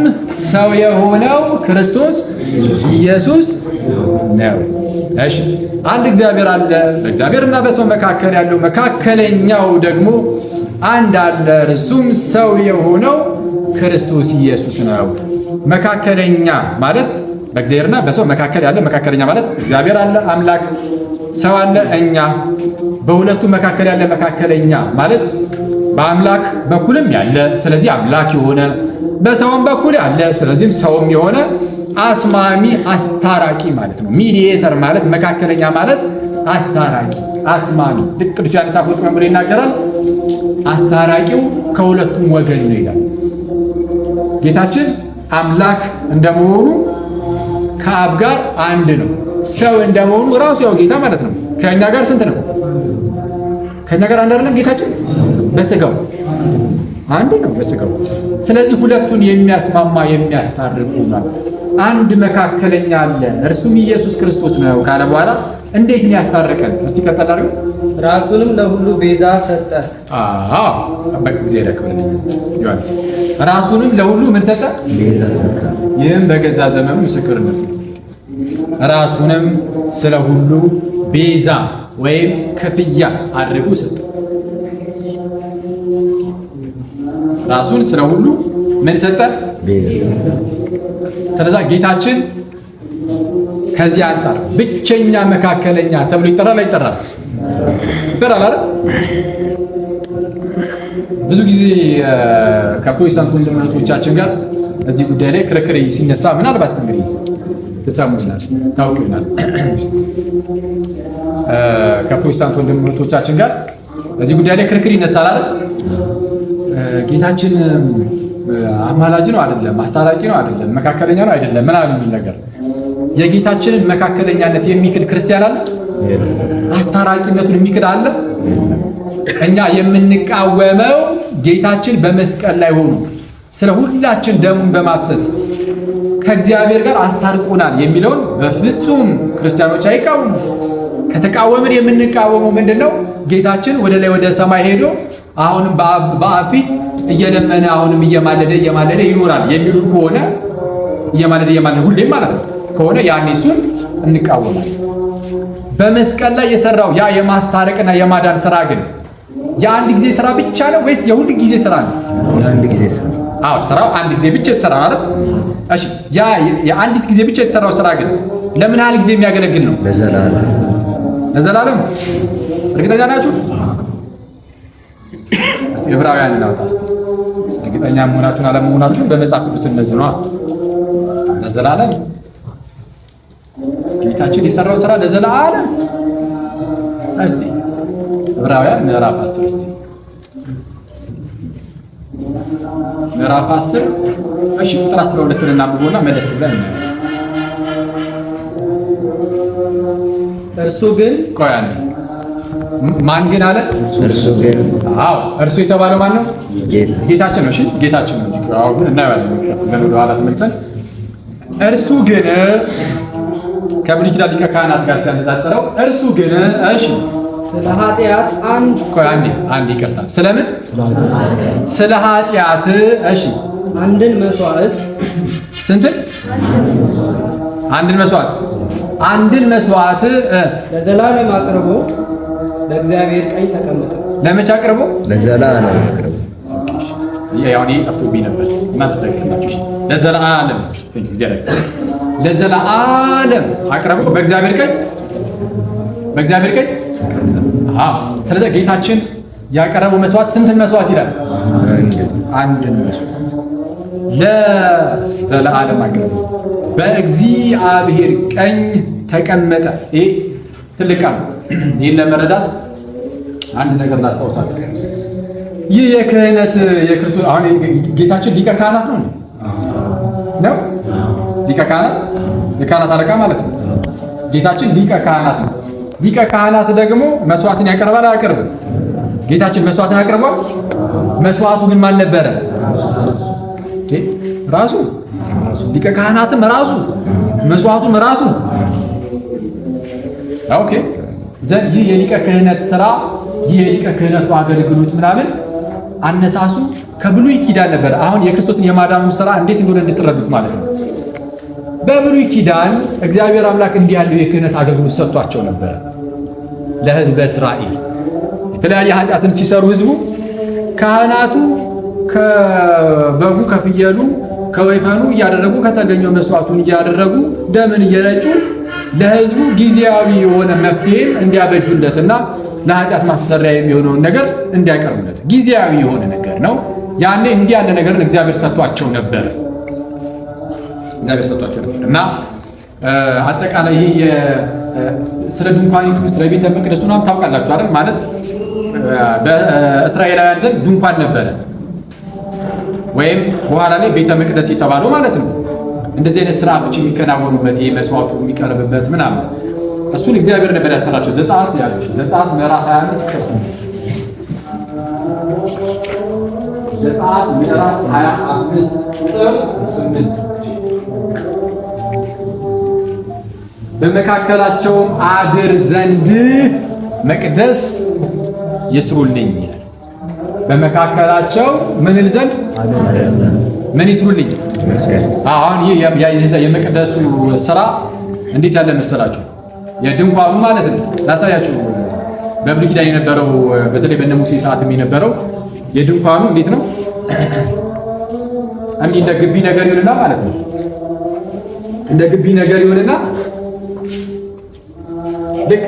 A: ሰው የሆነው ክርስቶስ ኢየሱስ ነው። እሺ፣ አንድ እግዚአብሔር አለ። በእግዚአብሔርና በሰው መካከል ያለው መካከለኛው ደግሞ አንድ አለ። እርሱም ሰው የሆነው ክርስቶስ ኢየሱስ ነው። መካከለኛ ማለት በእግዚአብሔርና በሰው መካከል ያለ መካከለኛ ማለት እግዚአብሔር አለ አምላክ፣ ሰው አለ እኛ። በሁለቱ መካከል ያለ መካከለኛ ማለት በአምላክ በኩልም ያለ ስለዚህ አምላክ የሆነ በሰውም በኩል ያለ ስለዚህም ሰውም የሆነ አስማሚ አስታራቂ ማለት ነው። ሚዲዬተር ማለት መካከለኛ ማለት አስታራቂ አስማሚ። ቅዱስ ዮሐንስ አፈወርቅ መምህር ይናገራል። አስታራቂው ከሁለቱም ወገን ነው ይላል። ጌታችን አምላክ እንደመሆኑ ከአብ ጋር አንድ ነው። ሰው እንደመሆኑ ራሱ ያው ጌታ ማለት ነው። ከኛ ጋር ስንት ነው? ከኛ ጋር አንድ አይደለም ጌታችን? በስጋው አንድ ነው በስጋው። ስለዚህ ሁለቱን የሚያስማማ የሚያስታርቁ ማለት አንድ መካከለኛ አለ፣ እርሱም ኢየሱስ ክርስቶስ ነው ካለ በኋላ እንዴት ነው ያስታርቀን? እስቲ ቀጥል አድርገው።
E: ራሱንም ለሁሉ ቤዛ ሰጠ።
A: በጊዜ ደከመኝ ዮሐንስ ራሱንም ለሁሉ ምን ሰጠ?
C: ቤዛ ሰጠ።
A: ይህም በገዛ ዘመኑ ምስክርነት ነው። ራሱንም ስለ ሁሉ ቤዛ ወይም ክፍያ አድርጎ ሰጠ። ራሱን ስለ ሁሉ ምን ሰጠ?
C: ቤዛ።
A: ስለዚህ ጌታችን ከዚህ አንጻር ብቸኛ መካከለኛ ተብሎ ይጠራል አይጠራል? ይጠራል አይደል? ብዙ ጊዜ ከፕሮቴስታንት ወንድሞቻችን ጋር እዚህ ጉዳይ ላይ ክርክር ሲነሳ ምናልባት እንግዲህ ተሰሙናል ታውቁ ይሆናል። ከፕሮቴስታንት ወንድሞቻችን ጋር እዚህ ጉዳይ ላይ ክርክር ይነሳል አይደል? ጌታችን አማላጅ ነው አይደለም፣ አስታራቂ ነው አይደለም፣ መካከለኛ ነው አይደለም ምናምን የሚል ነገር። የጌታችንን መካከለኛነት የሚክድ ክርስቲያን አለ? አስታራቂነቱን የሚክድ አለ? እኛ የምንቃወመው ጌታችን በመስቀል ላይ ሆኖ ስለ ሁላችን ደሙን በማፍሰስ ከእግዚአብሔር ጋር አስታርቆናል የሚለውን በፍጹም ክርስቲያኖች አይቃወሙ። ከተቃወምን የምንቃወመው ምንድነው? ጌታችን ወደ ላይ ወደ ሰማይ ሄዶ አሁንም በአብ ፊት እየለመነ አሁንም እየማለደ ይኖራል የሚሉ ከሆነ እየማለደ ሁሌም ማለት ነው ከሆነ ያኔ እሱን እንቃወማለን። በመስቀል ላይ የሰራው ያ የማስታረቅና የማዳን ስራ ግን የአንድ ጊዜ ስራ ብቻ ነው ወይስ የሁል ጊዜ ስራ ነው?
C: የአንድ ጊዜ ስራ።
A: አዎ ስራው አንድ ጊዜ ብቻ የተሰራ አይደል? እሺ ያ የአንዲት ጊዜ ብቻ የተሰራው ስራ ግን ለምን ያህል ጊዜ የሚያገለግል ነው? ለዘላለም። እርግጠኛ ናችሁ? እስቲ ዕብራውያን እናውጣ እስቲ። እርግጠኛ መሆናችሁን አለመሆናችሁን በመጽሐፍ ቅዱስ እንመዝነዋ። ለዘላለም ጌታችን የሰራው ስራ ለዘላለም። እስቲ ዕብራውያን ምዕራፍ 10 እስቲ ምዕራፍ 10 እሺ ቁጥር 12 እናንብቦና መለስ ብለን
E: እርሱ ግን
A: ቆይ አንዴ ማን ግን አለ?
C: እርሱ ግን።
A: አዎ እርሱ የተባለው ማን ነው? ጌታችን ነው። እሺ ጌታችን ነው። እዚህ አሁን እናያለን። ከስለን ወደ ኋላ ተመልሰን እርሱ ግን ከብሉይ ኪዳን ሊቀ ካህናት ጋር ሲያነጻጽረው እርሱ ግን እሺ
E: ስለ ኃጢአት
A: ቆይ አንዴ ይቅርታ። ስለምን? ስለ ኃጢአት እሺ
E: አንድን መስዋዕት
A: ስንትን? አንድን መስዋዕት
E: ለዘላለም አቅርቦ በእግዚአብሔር ቀኝ ተቀመጠ።
A: ለመቼ አቅርቦ?
C: ለዘላለም አቅርቦ።
A: ያው እኔ ጠፍቶብኝ ነበር እና ተጠቅላችሁ ለዘላለም ለዘላለም አቅርቦ በእግዚአብሔር ቀኝ አዎ። ስለዚህ ጌታችን ያቀረበው መስዋዕት ስንትን መስዋዕት ይላል? አንድን መስዋዕት ለዘላለም አቅርቦ በእግዚአብሔር ቀኝ ተቀመጠ። ይሄ ትልቅ ቃል። ይህን ለመረዳት አንድ ነገር ላስታውሳችሁ። ይህ የክህነት የክርስቶስ አሁን ጌታችን ሊቀ ካህናት ነው ነው ሊቀ ካህናት የካህናት አለቃ ማለት ነው። ጌታችን ሊቀ ካህናት ነው። ሊቀ ካህናት ደግሞ መስዋዕትን ያቀርባል አያቀርብም? ጌታችን መስዋዕትን አቅርቧል። መስዋዕቱ ግን ማን ነበረ? ራሱ ሊቀ ካህናትም ራሱ መስዋዕቱም ራሱ። ኦኬ ይህ የሊቀ ክህነት ስራ ይህ የሊቀ ክህነቱ አገልግሎት ምናምን አነሳሱ ከብሉይ ኪዳን ነበር። አሁን የክርስቶስን የማዳኑ ስራ እንዴት እንደሆነ እንድትረዱት ማለት ነው። በብሉይ ኪዳን እግዚአብሔር አምላክ እንዲህ ያለው የክህነት አገልግሎት ሰጥቷቸው ነበር ለሕዝበ እስራኤል። የተለያየ ኃጢአትን ሲሰሩ ሕዝቡ ካህናቱ ከበጉ ከፍየሉ ከወይፈኑ እያደረጉ ከተገኘው መስዋዕቱን እያደረጉ ደምን እየረጩ ለሕዝቡ ጊዜያዊ የሆነ መፍትሄን እንዲያበጁለትና ለኃጢአት ማስተሰሪያ የሚሆነውን ነገር እንዲያቀርቡለት ጊዜያዊ የሆነ ነገር ነው። ያኔ እንዲህ ያለ ነገር እግዚአብሔር ሰጥቷቸው ነበር። እና አጠቃላይ ይሄ ስለ ድንኳኒቱ ስለ ቤተ መቅደሱ ነው ታውቃላችሁ አይደል? ማለት በእስራኤላውያን ዘንድ ድንኳን ነበረ ወይም በኋላ ላይ ቤተ መቅደስ የተባለው ማለት ነው። እንደዚህ አይነት ስርዓቶች የሚከናወኑበት ይሄ መስዋዕቱ የሚቀርብበት ምናምን እሱን እግዚአብሔር ነበር ያሰራቸው። ዘጸአት ያዙሽ። ዘጸአት ምዕራፍ 25 ቁጥር 8 ዘጸአት ምዕራፍ 25 ቁጥር 8 በመካከላቸውም አድር ዘንድ መቅደስ ይስሩልኝ ይላል። በመካከላቸው ምን ል ዘንድ ምን ይስሩልኝ? አሁን ይህ የመቅደሱ ስራ እንዴት ያለ መሰላችሁ? የድንኳኑ ማለት ነው። ላሳያችሁ። በብሉይ ኪዳን የነበረው በተለይ በነ ሙሴ ሰዓትም የነበረው የድንኳኑ እንዴት ነው? እንዲህ እንደ ግቢ ነገር ይሆንና ማለት ነው። እንደ ግቢ ነገር ይሆንና ልክ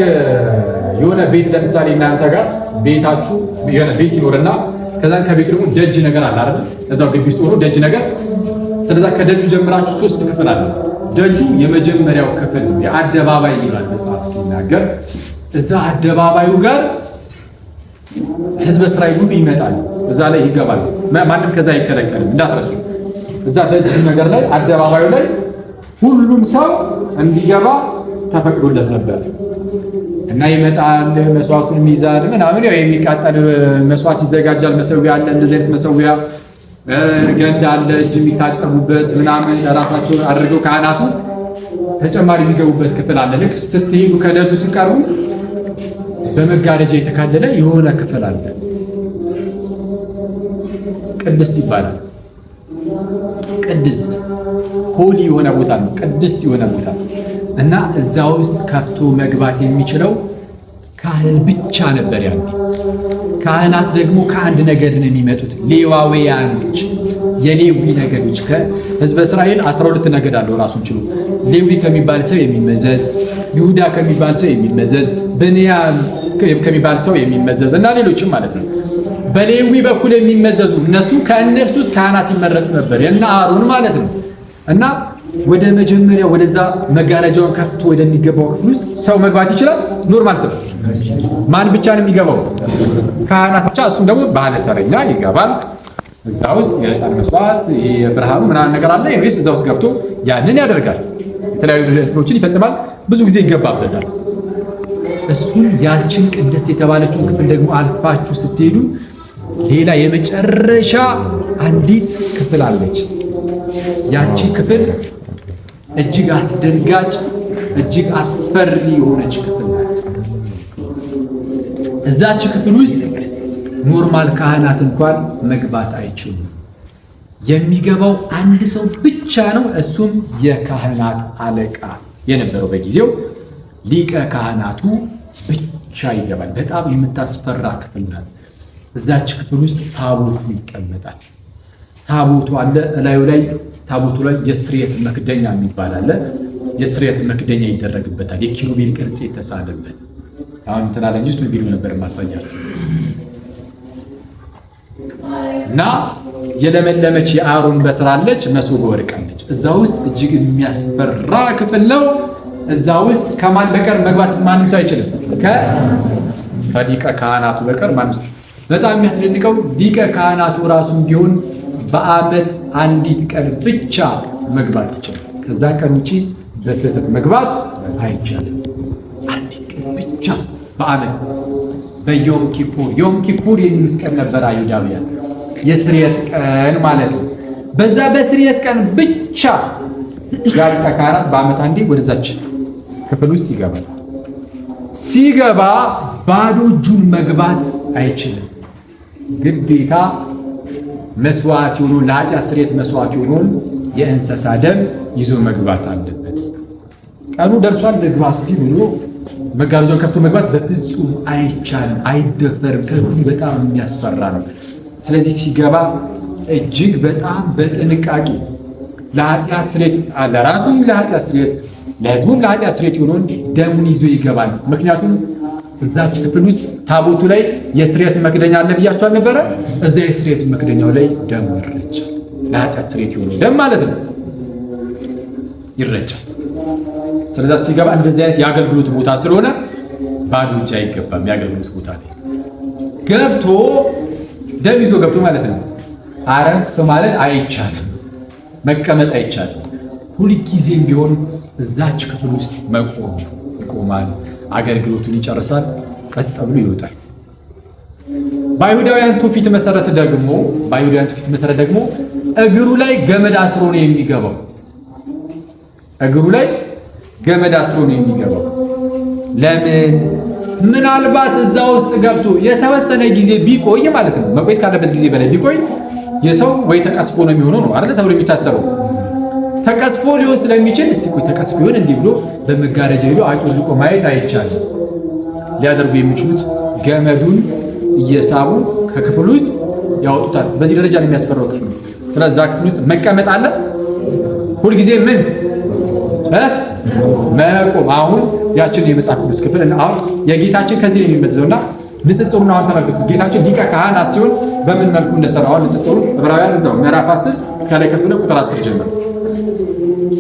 A: የሆነ ቤት ለምሳሌ እናንተ ጋር ቤታችሁ የሆነ ቤት ይኖርና ከዛን ከቤቱ ደግሞ ደጅ ነገር አለ አይደል? እዛው ግቢ ውስጥ ሆኖ ደጅ ነገር። ስለዛ ከደጁ ጀምራችሁ 3 ክፍል አለ። ደጁ የመጀመሪያው ክፍል የአደባባይ ይላል መጽሐፍ ሲናገር። እዛ አደባባዩ ጋር ሕዝበ እስራኤል ሁሉ ይመጣል፣ እዛ ላይ ይገባል። ማንም ከዛ አይከለከልም እንዳትረሱ። እዛ ደጅ ነገር ላይ አደባባዩ ላይ ሁሉም ሰው እንዲገባ ተፈቅዶለት ነበር። እና ይመጣል፣ መስዋዕቱን ይይዛል ምናምን። ያው የሚቃጠል መስዋዕት ይዘጋጃል። መሰዊያ አለ፣ እንደዚህ አይነት መሰዊያ ገንዳ አለ፣ እጅ የሚታጠቡበት ምናምን ራሳቸውን አድርገው ካህናቱ ተጨማሪ የሚገቡበት ክፍል አለ። ልክ ስትሄዱ ከደጁ ሲቀርቡ በመጋረጃ የተካለለ የሆነ ክፍል አለ። ቅድስት ይባላል። ቅድስት ሆሊ የሆነ ቦታ ነው። ቅድስት የሆነ ቦታ እና እዛ ውስጥ ከፍቶ መግባት የሚችለው ካህን ብቻ ነበር። ያኔ ካህናት ደግሞ ከአንድ ነገድ ነው የሚመጡት፣ ሌዋውያኖች፣ የሌዊ ነገዶች። ከሕዝበ እስራኤል 12 ነገድ አለው ራሱን ችሎ። ሌዊ ከሚባል ሰው የሚመዘዝ፣ ይሁዳ ከሚባል ሰው የሚመዘዝ፣ ብንያም ከሚባል ሰው የሚመዘዝ እና ሌሎችም ማለት ነው። በሌዊ በኩል የሚመዘዙ እነሱ ከእነርሱ ውስጥ ካህናት ይመረጡ ነበር፣ የእነ አሮን ማለት ነው። እና ወደ መጀመሪያ ወደዛ መጋረጃውን ከፍቶ ወደሚገባው ክፍል ውስጥ ሰው መግባት ይችላል። ኖርማል ሰው ማን ብቻ ነው የሚገባው? ካህናት ብቻ። እሱም ደግሞ ባለ ተረኛ ይገባል። እዛ ውስጥ የዕጣን መስዋዕት የብርሃኑ ምናምን ነገር አለ። ኢየሱስ እዛ ውስጥ ገብቶ ያንን ያደርጋል። የተለያዩ ልደቶችን ይፈጽማል። ብዙ ጊዜ ይገባበታል። እሱን ያችን ቅድስት የተባለችውን ክፍል ደግሞ አልፋችሁ ስትሄዱ ሌላ የመጨረሻ አንዲት ክፍል አለች። ያቺ ክፍል እጅግ አስደንጋጭ እጅግ አስፈሪ የሆነች ክፍል ናት። እዛች ክፍል ውስጥ ኖርማል ካህናት እንኳን መግባት አይችሉም። የሚገባው አንድ ሰው ብቻ ነው። እሱም የካህናት አለቃ የነበረው በጊዜው ሊቀ ካህናቱ ብቻ ይገባል። በጣም የምታስፈራ ክፍል ናት። እዛች ክፍል ውስጥ ታቦቱ ይቀመጣል። ታቦቱ አለ። እላዩ ላይ ታቦቱ ላይ የስርየት መክደኛ የሚባል አለ። የስርየት መክደኛ ይደረግበታል። የኪሩቤል ቅርጽ የተሳለበት። አሁን እንትን አለ እንጂ ቪዲዮ ነበር ማሳያችሁ። እና የለመለመች የአሮን በትር አለች፣ መሶበ ወርቅ አለች። እዛ ውስጥ እጅግ የሚያስፈራ ክፍል ነው። እዛ ውስጥ ከማን በቀር መግባት ማንም ሰው አይችልም። ከሊቀ ካህናቱ በቀር ማንም። በጣም የሚያስደንቀው ሊቀ ካህናቱ ራሱን ቢሆን በዓመት አንዲት ቀን ብቻ መግባት ይችላል። ከዛ ቀን ውጪ በስህተት መግባት አይቻልም። አንዲት ቀን ብቻ በዓመት በዮም ኪፑር። ዮም ኪፑር የሚሉት ቀን ነበር አይሁዳውያን፣ የስርየት ቀን ማለት ነው። በዛ በስርየት ቀን ብቻ ሊቀ ካህናት በዓመት አንዴ ወደዛች ክፍል ውስጥ ይገባል። ሲገባ ባዶ እጁን መግባት አይችልም። ግዴታ መስዋዕት የሆኑ ለኃጢአት ስርየት መስዋዕት የሆኑን የእንስሳ ደም ይዞ መግባት አለበት። ቀኑ ደርሷል ልግባ እስቲ ብሎ መጋረጃውን ከፍቶ መግባት በፍጹም አይቻልም፣ አይደፈርም። ከዚህ በጣም የሚያስፈራ ነው። ስለዚህ ሲገባ እጅግ በጣም በጥንቃቄ ለኃጢአት ስርየት ለራሱም ለኃጢአት ስርየት ለሕዝቡም ለኃጢአት ስርየት የሆነውን ደሙን ይዞ ይገባል። ምክንያቱም እዛች ክፍል ውስጥ ታቦቱ ላይ የስርየት መክደኛ አለ ብያቸው አልነበረ? እዛ የስርየት መክደኛው ላይ ደሙ ይረጫል። ለኃጢአት ስርየት የሆነው ደም ማለት ነው ይረጫል። ስለዚህ ሲገባ እንደዚህ አይነት የአገልግሎት ቦታ ስለሆነ ባዶ እጅ አይገባም። የአገልግሎት ቦታ ላይ ገብቶ ደም ይዞ ገብቶ ማለት ነው አረፍ ማለት አይቻልም፣ መቀመጥ አይቻልም። ሁልጊዜም ቢሆን እዛች ክፍል ውስጥ መቆም ይቆማል፣ አገልግሎቱን ይጨርሳል፣ ቀጥ ብሎ ይወጣል። በአይሁዳውያን ትውፊት መሰረት ደግሞ እግሩ ላይ ገመድ አስሮ ነው የሚገባው። እግሩ ላይ ገመድ አስሮ ነው የሚገባው። ለምን? ምናልባት እዛ ውስጥ ገብቶ የተወሰነ ጊዜ ቢቆይ ማለት ነው፣ መቆየት ካለበት ጊዜ በላይ ቢቆይ የሰው ወይ ተቀስፎ ነው የሚሆነው ነው አይደል ተብሎ የሚታሰበው። ተቀስፎ ሊሆን ስለሚችል እስቲ ቆይ ተቀስፎ ይሆን እንዲህ ብሎ በመጋረጃ ሄዶ አጮልቆ ማየት አይቻልም። ሊያደርጉ የሚችሉት ገመዱን እየሳቡ ከክፍሉ ውስጥ ያወጡታል። በዚህ ደረጃ ነው የሚያስፈራው ክፍሉ። ስለዚህ ክፍል ውስጥ መቀመጥ አለ ሁልጊዜ ምን መቆም። አሁን ያችን የመጽሐፍ ቅዱስ ክፍል አሁን የጌታችን ከዚህ ነው የሚመዘውና ንጽጽሩን አሁን ተመልከቱ። ጌታችን ሊቀ ካህናት ሲሆን በምን መልኩ እንደሰራው አሁን ንጽጽሩን ዕብራውያን እዛው ምዕራፍ 10 ከላይ ከፍለ ቁጥር 10 ጀምሮ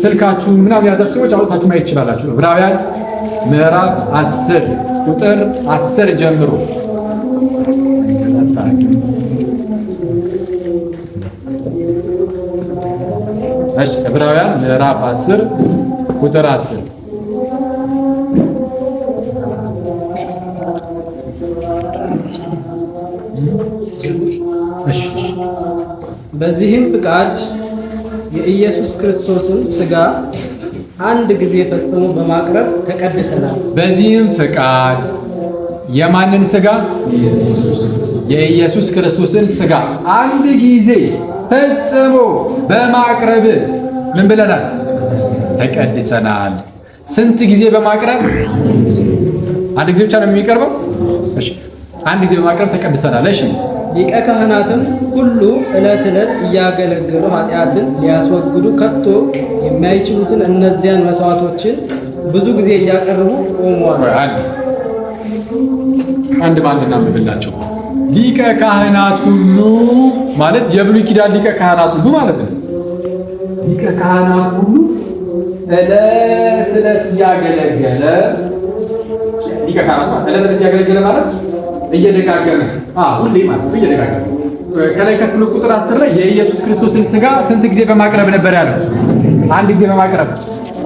A: ስልካችሁን ምናምን ያዛችሁ ሰዎች አውጣችሁ ማየት ትችላላችሁ። ዕብራውያን ምዕራፍ 10 ቁጥር 10 ጀምሮ ዕብራውያን ምዕራፍ 10 ቁጥር 10
E: በዚህም ፍቃድ የኢየሱስ ክርስቶስን ሥጋ አንድ ጊዜ ፈጽሞ በማቅረብ ተቀድሰናል። በዚህም ፍቃድ
A: የማንን ሥጋ? የኢየሱስ ክርስቶስን ሥጋ አንድ ጊዜ ፈጽሞ በማቅረብ ምን ብለናል? ተቀድሰናል። ስንት ጊዜ በማቅረብ? አንድ ጊዜ ብቻ ነው የሚቀርበው? እሺ፣ አንድ ጊዜ በማቅረብ ተቀድሰናል። እሺ፣
E: ሊቀ ካህናትም ሁሉ ዕለት ዕለት እያገለገሉ ኃጢአትን ሊያስወግዱ ከቶ የማይችሉትን እነዚያን መስዋዕቶችን ብዙ ጊዜ እያቀረቡ ቆመዋል።
A: አንድ ባንድ እናምብላቸው። ሊቀ ካህናት ሁሉ ማለት የብሉይ ኪዳን ሊቀ ካህናት ሁሉ ማለት ነው። ሊቀ ካህናት ሁሉ ዕለት ዕለት እያገለገለ ሊቀ ካህናት ማለት ዕለት ዕለት እያገለገለ ማለት እየደጋገመ ሁሌ ማለት እየደጋገመ ከላይ ከፍሎ ቁጥር 10 ላይ የኢየሱስ ክርስቶስን ሥጋ ስንት ጊዜ በማቅረብ ነበር ያለው? አንድ ጊዜ በማቅረብ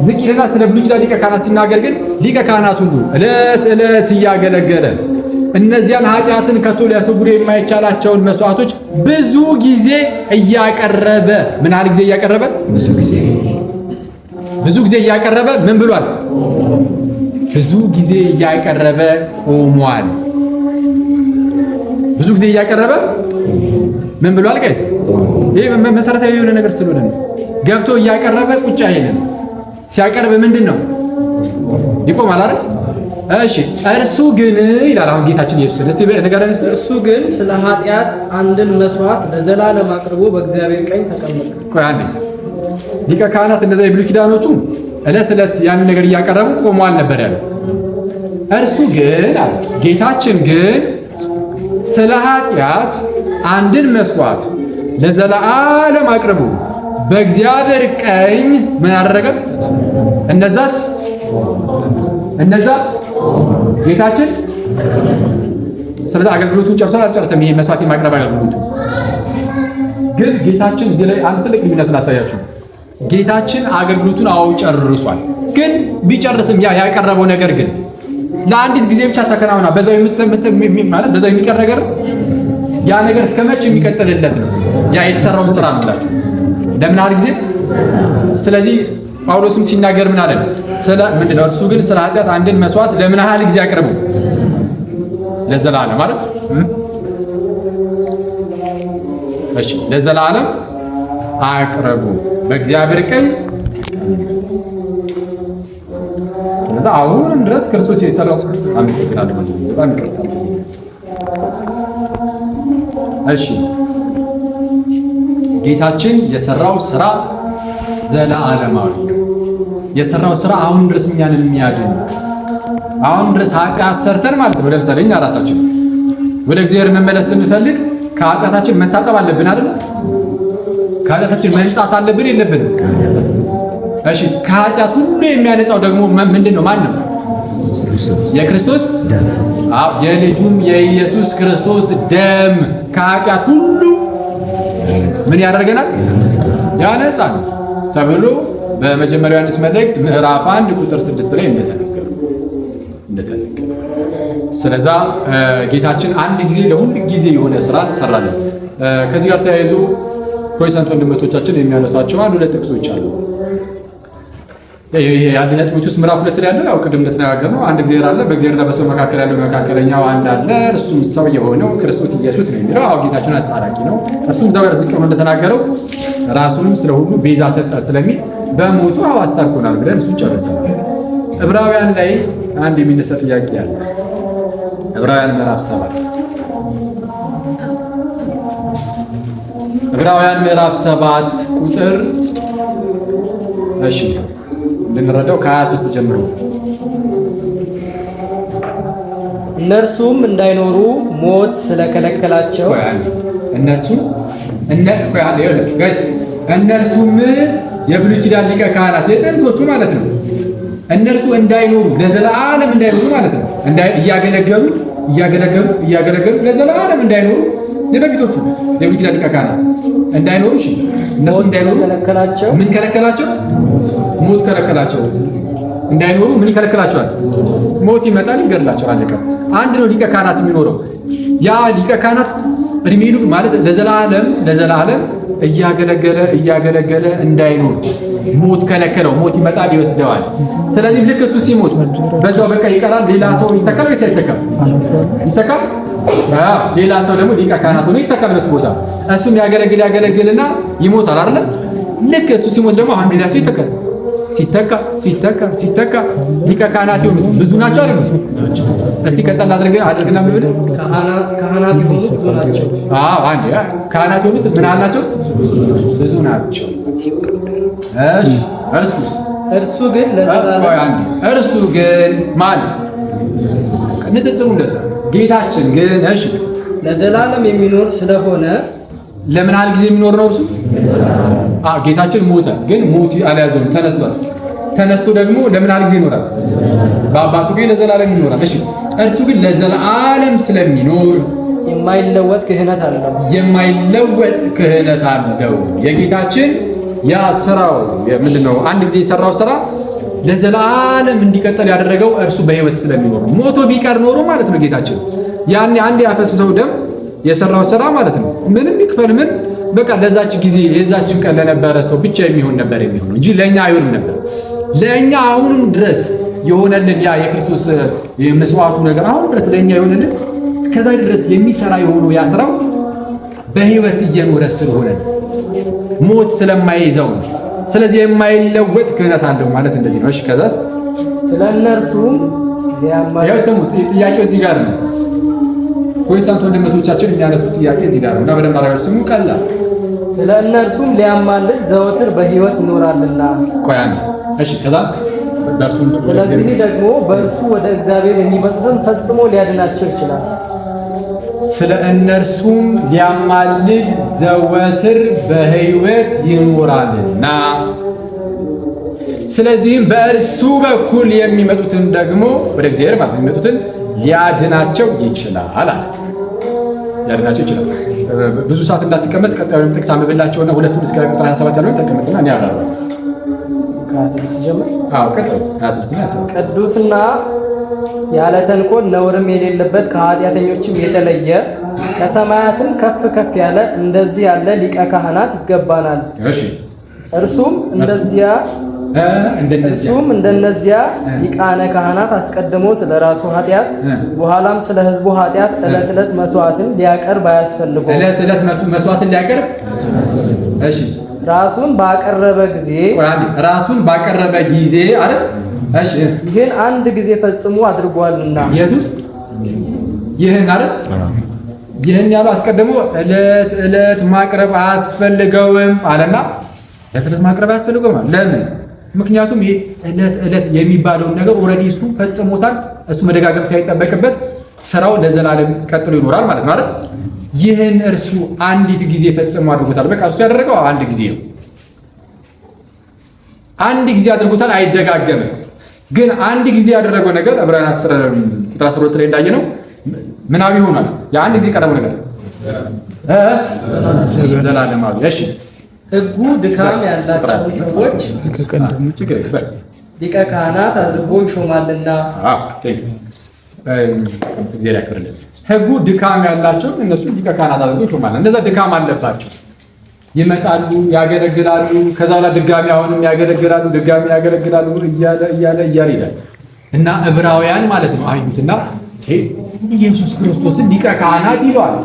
A: ዝቅ ይልና ስለ ብሉይ ኪዳን ሊቀ ካህናት ሲናገር ግን ሊቀ ካህናት ሁሉ ዕለት ዕለት እያገለገለ እነዚያን ኃጢአትን ከቶ ሊያስወግዱ የማይቻላቸውን መስዋዕቶች ብዙ ጊዜ እያቀረበ ምን ያህል ጊዜ እያቀረበ? ብዙ ጊዜ እያቀረበ ምን ብሏል? ብዙ ጊዜ እያቀረበ ቆሟል። ብዙ ጊዜ እያቀረበ ምን ብሏል? ጋይስ ይሄ መሰረታዊ የሆነ ነገር ስለሆነ ነው። ገብቶ እያቀረበ ቁጭ አይልም። ሲያቀርብ ምንድን ነው? ይቆማል አይደል? እሺ፣ እርሱ ግን ይላል አሁን ጌታችን ኢየሱስ እስቲ ንገረን።
E: እርሱ ግን ስለ ኃጢአት አንድን መስዋዕት ለዘላለም አቅርቦ በእግዚአብሔር ቀኝ ተቀመጠ።
A: ቆይ አንዴ፣ ሊቀ ካህናት እነዚያ የብሉይ ኪዳኖቹ ዕለት ዕለት ያንን ነገር እያቀረቡ ቆመዋል ነበር ያለው። እርሱ ግን አለ ጌታችን ግን ስለ ኃጢአት አንድን መስዋዕት ለዘላለም አቅርቡ። በእግዚአብሔር ቀኝ ምን አደረገ? እነዛ ጌታችን ስለዚህ አገልግሎቱን ጨርሷል አልጨረሰም? ይሄ መስዋዕት የማቅረብ አገልግሎቱ ግን ጌታችን እዚህ ላይ አንድ ትልቅ ልዩነት ላሳያችሁ። ጌታችን አገልግሎቱን ጨርሷል። ግን ቢጨርስም ያቀረበው ነገር ግን ለአንዲት ጊዜ ብቻ ተከናውና በዛው ማለት በዛው የሚቀር ነገር ያ ነገር እስከመቼ የሚቀጥልለት ነው? ያ የተሰራውን ስራ ነው ብላችሁ ለምን ያህል ጊዜ? ስለዚህ ጳውሎስም ሲናገር ምን አለ? ምንድነው እርሱ ግን ስለ ኃጢአት አንድን መስዋዕት ለምን ያህል ጊዜ አቅርቡ? ለዘላለም ማለት እሺ፣ ለዘላለም አቅርቡ በእግዚአብሔር ቀኝ። ስለዚህ አሁንም ድረስ ክርስቶስ የሰራው አመሰግናለሁ። በጣም ይቅርታ። እሺ፣ ጌታችን የሰራው ስራ ዘላለማዊ ነው። የሰራው ስራ አሁን ድረስ እኛን የሚያድን አሁን ድረስ ኃጢአት ሰርተን ማለት ነው። ለምሳሌ እኛ ራሳችን ወደ እግዚአብሔር መመለስ ስንፈልግ ከኃጢአታችን መታጠብ አለብን አይደል? ከኃጢአታችን መንጻት አለብን የለብንም? እሺ፣ ከኃጢአት ሁሉ የሚያነጻው ደግሞ ምንድነው? ማን ነው? የክርስቶስ የልጁም የኢየሱስ ክርስቶስ ደም ከኃጢአት ሁሉ ምን ያደርገናል? ያነጻል ተብሎ በመጀመሪያው ዮሐንስ መልእክት ምዕራፍ 1 ቁጥር 6 ላይ እንደተነገረ። ስለዛ ጌታችን አንድ ጊዜ ለሁሉ ጊዜ የሆነ ስራ ሰራለን። ከዚህ ጋር ተያይዞ ፕሮቴስታንት ወንድሞቻችን የሚያነሷቸው አንድ ሁለት ጥቅሶች አሉ። የአንደኛ ጢሞቴዎስ ምዕራፍ 2 ላይ ያለው ያው ቅድም እንደተነጋገርነው አንድ እግዚአብሔር አለ፣ በእግዚአብሔርና በሰው መካከል ያለው መካከለኛው አንድ አለ፣ እርሱም ሰው የሆነው ክርስቶስ ኢየሱስ ነው የሚለው። አዎ ጌታችን አስታራቂ ነው። እርሱም ዘወር ዝቅ ብሎ እንደተናገረው ራሱንም ስለ ሁሉ ቤዛ ሰጠ ስለሚል በሞቱ አስታርቆናል ብለን እሱን ጨርሰናል። ዕብራውያን ላይ አንድ የሚነሳ ጥያቄ አለ። ዕብራውያን ምዕራፍ 7 ዕብራውያን ምዕራፍ 7 ቁጥር እሺ እንድንረዳው ከ23 ጀምሮ
E: እነርሱም እንዳይኖሩ ሞት ስለከለከላቸው
A: እነርሱም የብሉይ ኪዳን ሊቀ ካህናት የጥንቶቹ ማለት ነው። እነርሱ እንዳይኖሩ ለዘላለም እንዳይኖሩ ማለት ነው። እያገለገሉ ለዘላለም እንዳይኖሩ የበፊቶቹ የብሉይ ኪዳን ሊቀ ካህናት እንዳይኖሩ እነሱ እንዳይኖሩ ምን ከለከላቸው? ሞት ከለከላቸው። እንዳይኖሩ ምን ይከለክላቸዋል? ሞት ይመጣል፣ ይገድላቸዋል። አለቀ። አንድ ነው ሊቀ ካህናት የሚኖረው። ያ ሊቀ ካህናት እድሜሉ ማለት ለዘላለም እያገለገለ እንዳይኖር ሞት ከለከለው። ሞት ይመጣል፣ ይወስደዋል። ስለዚህ ልክ እሱ ሲሞት በዛው በቃ ይቀራል። ሌላ ሰው ይተካል ወይስ አይተካም? ይተካል። ሌላ ሰው ደግሞ ሊቀ ካህናት ሆኖ ይተካል በሱ ቦታ። እሱም ያገለግልና ይሞታል አይደል? ልክ እሱ ሲሞት ደግሞ አንድ ሌላ ሰው ይተካል። ሲተካ ሊቀ ካህናት የሆኑት ብዙ ናቸው አይደል? እስቲ ቀጠል አድርገና ምን ብለህ
E: ካህናት የሆኑት ብዙ ናቸው።
A: አንዴ ካህናት የሆኑት ምን አላቸው? ብዙ ናቸው። እሺ እርሱ ግን ለዘላለም እርሱ ግን ማለት ንጽጽሩ እንደዛ ጌታችን ግን እሺ
E: ለዘላለም የሚኖር ስለሆነ
A: ለምን ያህል ጊዜ የሚኖር ነው እርሱ? ጌታችን ሞተ፣ ግን ሞት አልያዘውም፣ ተነስቷል። ተነስቶ ደግሞ ለምን ያህል ጊዜ ይኖራል? በአባቱ ግን ለዘላለም ይኖራል። እሺ እርሱ ግን ለዘላለም ስለሚኖር
E: የማይለወጥ ክህነት አለው። የጌታችን ያ ስራው ምንድነው? አንድ ጊዜ የሰራው ስራ ለዘላለም እንዲቀጥል ያደረገው እርሱ በህይወት ስለሚኖር ነው። ሞቶ ቢቀር ኖሮ ማለት ነው ጌታችን ያኔ አንድ ያፈሰሰው ደም የሰራው ስራ ማለት ነው ምንም ይክፈል ምን በቃ ለዛች ጊዜ የዛችን ቀን ለነበረ ሰው ብቻ የሚሆን ነበር የሚሆነው እንጂ ለኛ አይሆንም ነበር። ለኛ አሁንም ድረስ የሆነልን ያ የክርስቶስ የመስዋዕቱ ነገር አሁን ድረስ ለኛ የሆነልን እስከዛ ድረስ የሚሰራ የሆነው ያ ስራው በህይወት እየኖረ ስለሆነ ሞት ስለማይይዘው። ስለዚህ የማይለወጥ ክህነት አለው ማለት እንደዚህ ነው። እሺ ከዛስ ስለነርሱም
A: ያው ሰሙት። ጥያቄው እዚህ ጋር ነው። ፕሮቴስታንት ወንድሞቻችን የሚያነሱት ጥያቄ እዚህ ጋር ነው እና በደንብ አድርጋችሁ ስሙ። ቀላል
E: ስለነርሱም ሊያማልድ ዘወትር በህይወት ይኖራልና።
A: ቆያን እሺ ከዛስ በእርሱም
E: ስለዚህ ደግሞ በእርሱ ወደ እግዚአብሔር የሚመጡትን ፈጽሞ ሊያድናቸው ይችላል። ስለ እነርሱም ሊያማልድ ዘወትር በሕይወት ይኖራልና ስለዚህም በእርሱ በኩል የሚመጡትን ደግሞ ወደ እግዚአብሔር ማለት ነው የሚመጡትን ሊያድናቸው ይችላል። ሊያድናቸው ይችላል። ብዙ ሰዓት እንዳትቀመጥ ቀጣዩንም ጥቅስ አንብብላቸውና ሁለቱን እስከ ቁጥር 27 ያለውን ተቀመጥና እኔ አብራራለሁ።
B: ከ26 ጀምር።
E: አዎ ቀጣዩ 26 እና 27
F: ቅዱስና ያለ ተንኮል ነውርም የሌለበት ከኃጢአተኞችም የተለየ ከሰማያትም ከፍ ከፍ ያለ እንደዚህ ያለ ሊቀ ካህናት ይገባናል።
E: እሺ
F: እርሱም እንደነዚያ ሊቃነ ካህናት አስቀድሞ ስለ ራሱ ኃጢአት በኋላም ስለ ሕዝቡ ኃጢአት ዕለት ዕለት መስዋዕትን ሊያቀርብ አያስፈልገውም።
E: ዕለት ዕለት መስዋዕትን ሊያቀርብ እሺ
F: ራሱን ባቀረበ ጊዜ አይደል? እሺ ይህን አንድ ጊዜ ፈጽሞ አድርጓልና።
E: የቱ ይህን አይደል? ይህን ያለው አስቀድሞ ዕለት ዕለት ማቅረብ አያስፈልገውም አለና ዕለት ዕለት ማቅረብ አያስፈልገውም። ለምን? ምክንያቱም ይሄ ዕለት ዕለት የሚባለውን ነገር ኦልሬዲ እሱ ፈጽሞታል። እሱ መደጋገም ሳይጠበቅበት ስራው ለዘላለም ቀጥሎ ይኖራል ማለት ነው አይደል? ይህን እርሱ አንዲት ጊዜ ፈጽሞ አድርጎታል። በቃ እሱ ያደረገው አንድ ጊዜ ነው። አንድ ጊዜ አድርጎታል፣ አይደጋገምም። ግን አንድ ጊዜ ያደረገው ነገር ዕብራውያን 10 ቁጥር 12 ላይ እንዳየነው ምናብ ይሆናል። የአንድ ጊዜ ቀረበው ነገር ዘላለማዊ። እሺ
F: ሕጉ ድካም ያላቸው ሰዎች ሊቀ ካህናት አድርጎ ይሾማልና።
E: ሕጉ ድካም ያላቸው እነሱ ሊቀ ካህናት አድርጎ ይሾማል። እንደዛ ድካም አለባቸው። ይመጣሉ፣ ያገለግላሉ። ከዛ በኋላ ድጋሚ አሁንም ያገለግላሉ፣ ድጋሚ ያገለግላሉ እያለ ይላል እና ዕብራውያን ማለት ነው አዩትና ኢየሱስ ክርስቶስን ሊቀ ካህናት ይለዋል።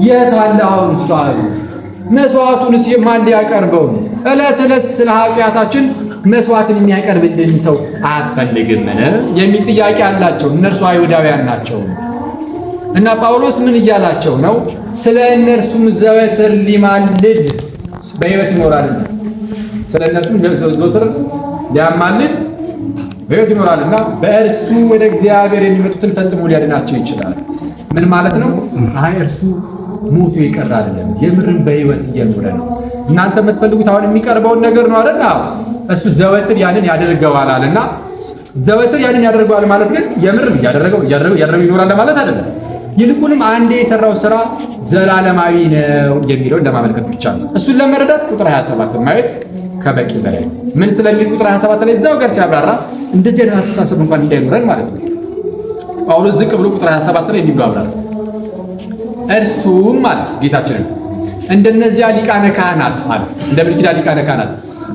E: የት አለ አሁን እሱ አሉ። መስዋዕቱንስ ማን ሊያቀርበው? ዕለት ዕለት ስለ ኃጢአታችን መስዋዕትን የሚያቀርብልን ሰው አያስፈልግምን የሚል ጥያቄ አላቸው። እነርሱ አይሁዳውያን ናቸው እና ጳውሎስ ምን እያላቸው ነው? ስለ እነርሱም ዘወትር ሊማልድ በሕይወት ይኖራልና ስለ እነርሱም ዘወትር ሊያማልድ በሕይወት ይኖራልና በእርሱ ወደ እግዚአብሔር የሚመጡትን ፈጽሞ ሊያድናቸው ይችላል። ምን ማለት ነው? አይ እርሱ ሞቶ ይቀር አይደለም፣ የምርም በሕይወት እየኖረ ነው። እናንተ የምትፈልጉት አሁን የሚቀርበውን ነገር ነው አይደል? እሱ ዘወትር ያንን ያደርገዋል አለና ዘወትር ያንን ያደርገዋል ማለት ግን የምርም እያደረገው ይኖራል ማለት አይደለም። ይልቁንም አንዴ የሰራው ስራ ዘላለማዊ ነው የሚለውን ለማመልከት ብቻ ነው። እሱን ለመረዳት ቁጥር 27 ማየት ከበቂ በላይ ነው። ምን ስለሚል ቁጥር 27 ላይ እዛው ጋር ሲያብራራ እንደዚህ አይነት አስተሳሰብ እንኳን እንዳይኖረን ማለት ነው። ጳውሎስ ዝቅ ብሎ ቁጥር 27 ላይ እንዲህ ብሎ አብራራ። እርሱም አለ ጌታችንን እንደነዚያ ሊቃነ ካህናት አለ እንደ ብሉይ ኪዳን ሊቃነ ካህናት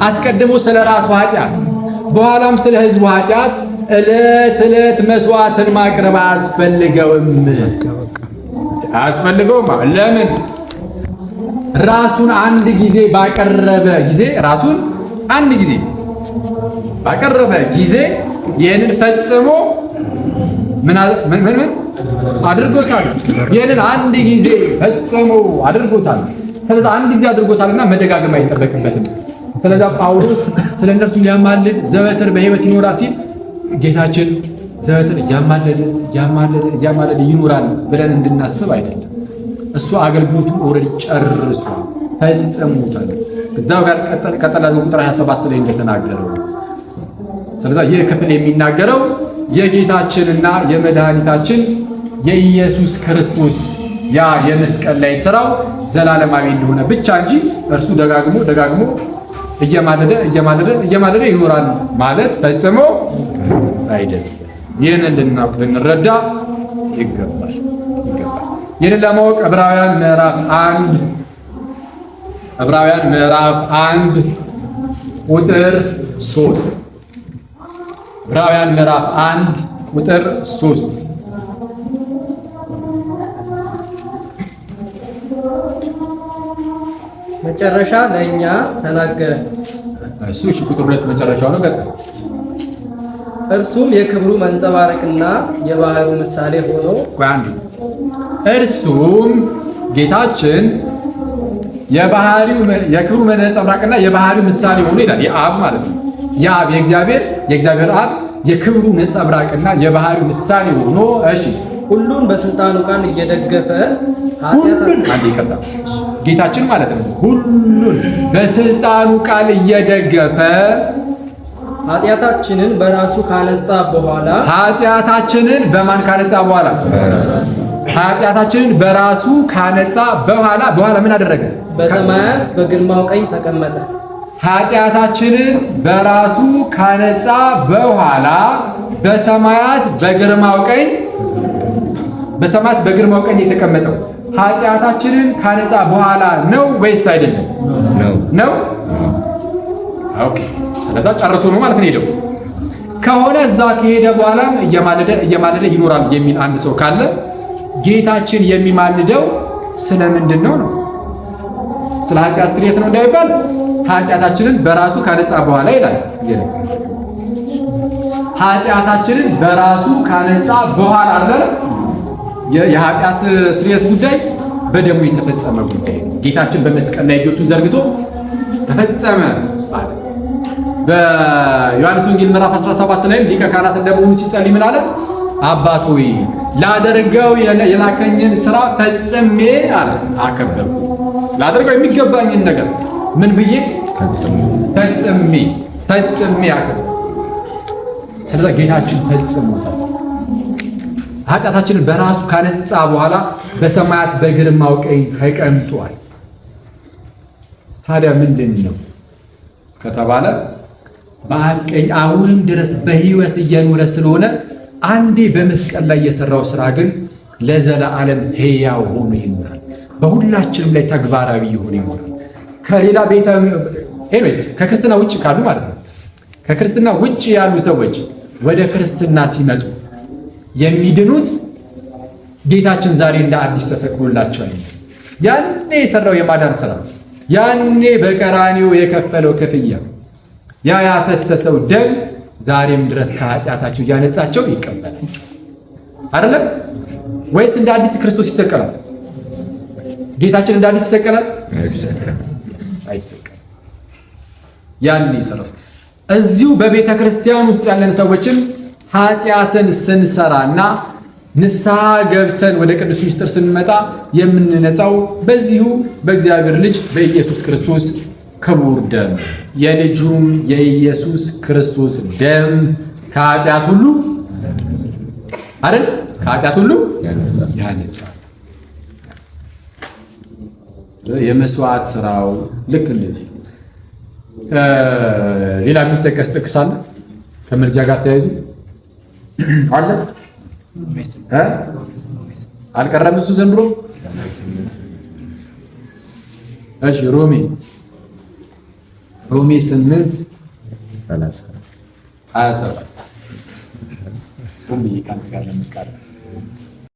E: አስቀድሞ ስለ ራሱ ኃጢአት በኋላም ስለ ሕዝቡ ኃጢአት ዕለት ዕለት መስዋዕትን ማቅረብ አያስፈልገውም። ለምን? ራሱን አንድ ጊዜ ባቀረበ ጊዜ ይህንን ፈጽሞ ምን አድርጎታል? ይህንን አንድ ጊዜ ፈጽሞ አድርጎታል። ስለዚህ አንድ ጊዜ አድርጎታልና መደጋገም አይጠበቅበትም። ስለዚህ ጳውሎስ ስለ እነርሱ ሊያማልድ ዘወትር በሕይወት ይኖራል ሲል ጌታችን ዘወትር እያማለደ ይኖራል ብለን እንድናስብ አይደለም። እሱ አገልግሎቱ ኦልሬዲ ጨርሷል፣ ፈጽሞታል። እዛው ጋር ቀጠላ ቁጥር 27 ላይ እንደተናገረው። ስለዚህ ይህ ክፍል የሚናገረው የጌታችንና የመድኃኒታችን የኢየሱስ ክርስቶስ ያ የመስቀል ላይ ስራው ዘላለማዊ እንደሆነ ብቻ እንጂ እርሱ ደጋግሞ እየማለደ ይኖራል ማለት ፈጽሞ አይደለም። ይህንን ልናውቅ ልንረዳ ይገባል። ይህንን ለማወቅ ዕብራውያን ምዕራፍ 1 ቁጥር 3 ዕብራውያን ምዕራፍ 1 ቁጥር 3
F: መጨረሻ ለእኛ ተናገረ።
E: እሱ ቁጥር 2 መጨረሻው ነው።
F: እርሱም የክብሩ መንጸባረቅና የባህሪው ምሳሌ ሆኖ
E: እርሱም ጌታችን የክብሩ መንጸባረቅና የባህሪው ምሳሌ ሆኖ ይላል። የአብ ማለት ነው። የአብ የእግዚአብሔር አብ የክብሩ ነጸብራቅና የባህሪው ምሳሌ ሆኖ
F: ሁሉን በስልጣኑ ቃል እየደገፈ
E: ሁሉን አንድ ይቀርታ ጌታችን ማለት ነው። ሁሉን በስልጣኑ ቃል እየደገፈ
F: ኃጢአታችንን በራሱ ካነጻ በኋላ
E: ኃጢአታችንን በማን ካነጻ በኋላ? ኃጢአታችንን በራሱ ካነጻ በኋላ ምን አደረገ?
F: በሰማያት በግርማው ቀኝ ተቀመጠ።
E: ኃጢአታችንን በራሱ ካነጻ በኋላ በሰማያት በግርማው ቀኝ የተቀመጠው ኃጢአታችንን ካነጻ በኋላ ነው ወይስ አይደለም? ነው። ኦኬ። ስለዛ ጨርሶ ነው ማለት ነው ሄደው ከሆነ እዛ ከሄደ በኋላ እየማለደ ይኖራል የሚል አንድ ሰው ካለ ጌታችን የሚማልደው ስለምንድን ነው? ስለ ኃጢአት ስርየት ነው እንዳይባል ኃጢአታችንን በራሱ ካነጻ በኋላ ይላል። ኃጢአታችንን በራሱ ካነጻ በኋላ አለ። የኃጢአት ስርየት ጉዳይ በደሙ የተፈጸመ ጉዳይ ጌታችን በመስቀል ላይ እጆቹን ዘርግቶ ተፈጸመ አለ። በዮሐንስ ወንጌል ምዕራፍ 17 ላይ ሊቀ ካህናት እንደመሆኑ ሲጸልይ ምን አለ? አባት ሆይ ላደርገው የላከኝን ስራ ፈጽሜ አለ አከበርኩ። ላደርገው የሚገባኝን ነገር ምን ብዬ ፈጽሜ አከበርኩ። ስለዚህ ጌታችን ፈጽሞታል። ኃጢአታችንን በራሱ ካነጻ በኋላ በሰማያት በግርማው ቀኝ ተቀምጧል። ታዲያ ምንድን ነው ከተባለ በአብ ቀኝ አሁንም ድረስ በሕይወት እየኖረ ስለሆነ አንዴ በመስቀል ላይ የሰራው ስራ ግን ለዘላለም ሕያው ሆኖ ይኖራል። በሁላችንም ላይ ተግባራዊ ሆኖ ይኖራል። ከሌላ ቤተ ኤኒዌይስ ከክርስትና ውጭ ካሉ ማለት ነው። ከክርስትና ውጭ ያሉ ሰዎች ወደ ክርስትና ሲመጡ የሚድኑት ጌታችን ዛሬ እንደ አዲስ ተሰቅሎላቸዋል። ያኔ የሰራው የማዳን ስራ፣ ያኔ በቀራኒው የከፈለው ክፍያ፣ ያ ያፈሰሰው ደም ዛሬም ድረስ ከኃጢአታቸው እያነጻቸው ይቀበላል። አይደለም ወይስ እንደ አዲስ ክርስቶስ ይሰቀላል? ጌታችን እንደ አዲስ ይሰቀላል? አይሰቀልም። ያኔ የሰራው እዚሁ በቤተ ክርስቲያን ውስጥ ያለን ሰዎችም ኃጢአትን ስንሰራና ንስሐ ገብተን ወደ ቅዱስ ምስጢር ስንመጣ የምንነጻው በዚሁ በእግዚአብሔር ልጅ በኢየሱስ ክርስቶስ ክቡር ደም፣ የልጁም የኢየሱስ ክርስቶስ ደም ከኃጢአት ሁሉ አይደል? ከኃጢአት ሁሉ ያነጻል። የመስዋዕት ስራው ልክ እንደዚህ። ሌላ የሚጠቀስ ጥቅስ አለ ከምልጃ ጋር ተያይዞ አለ? አልቀረም እሱ ዘንድሮ። እሺ ሮሜ 8:27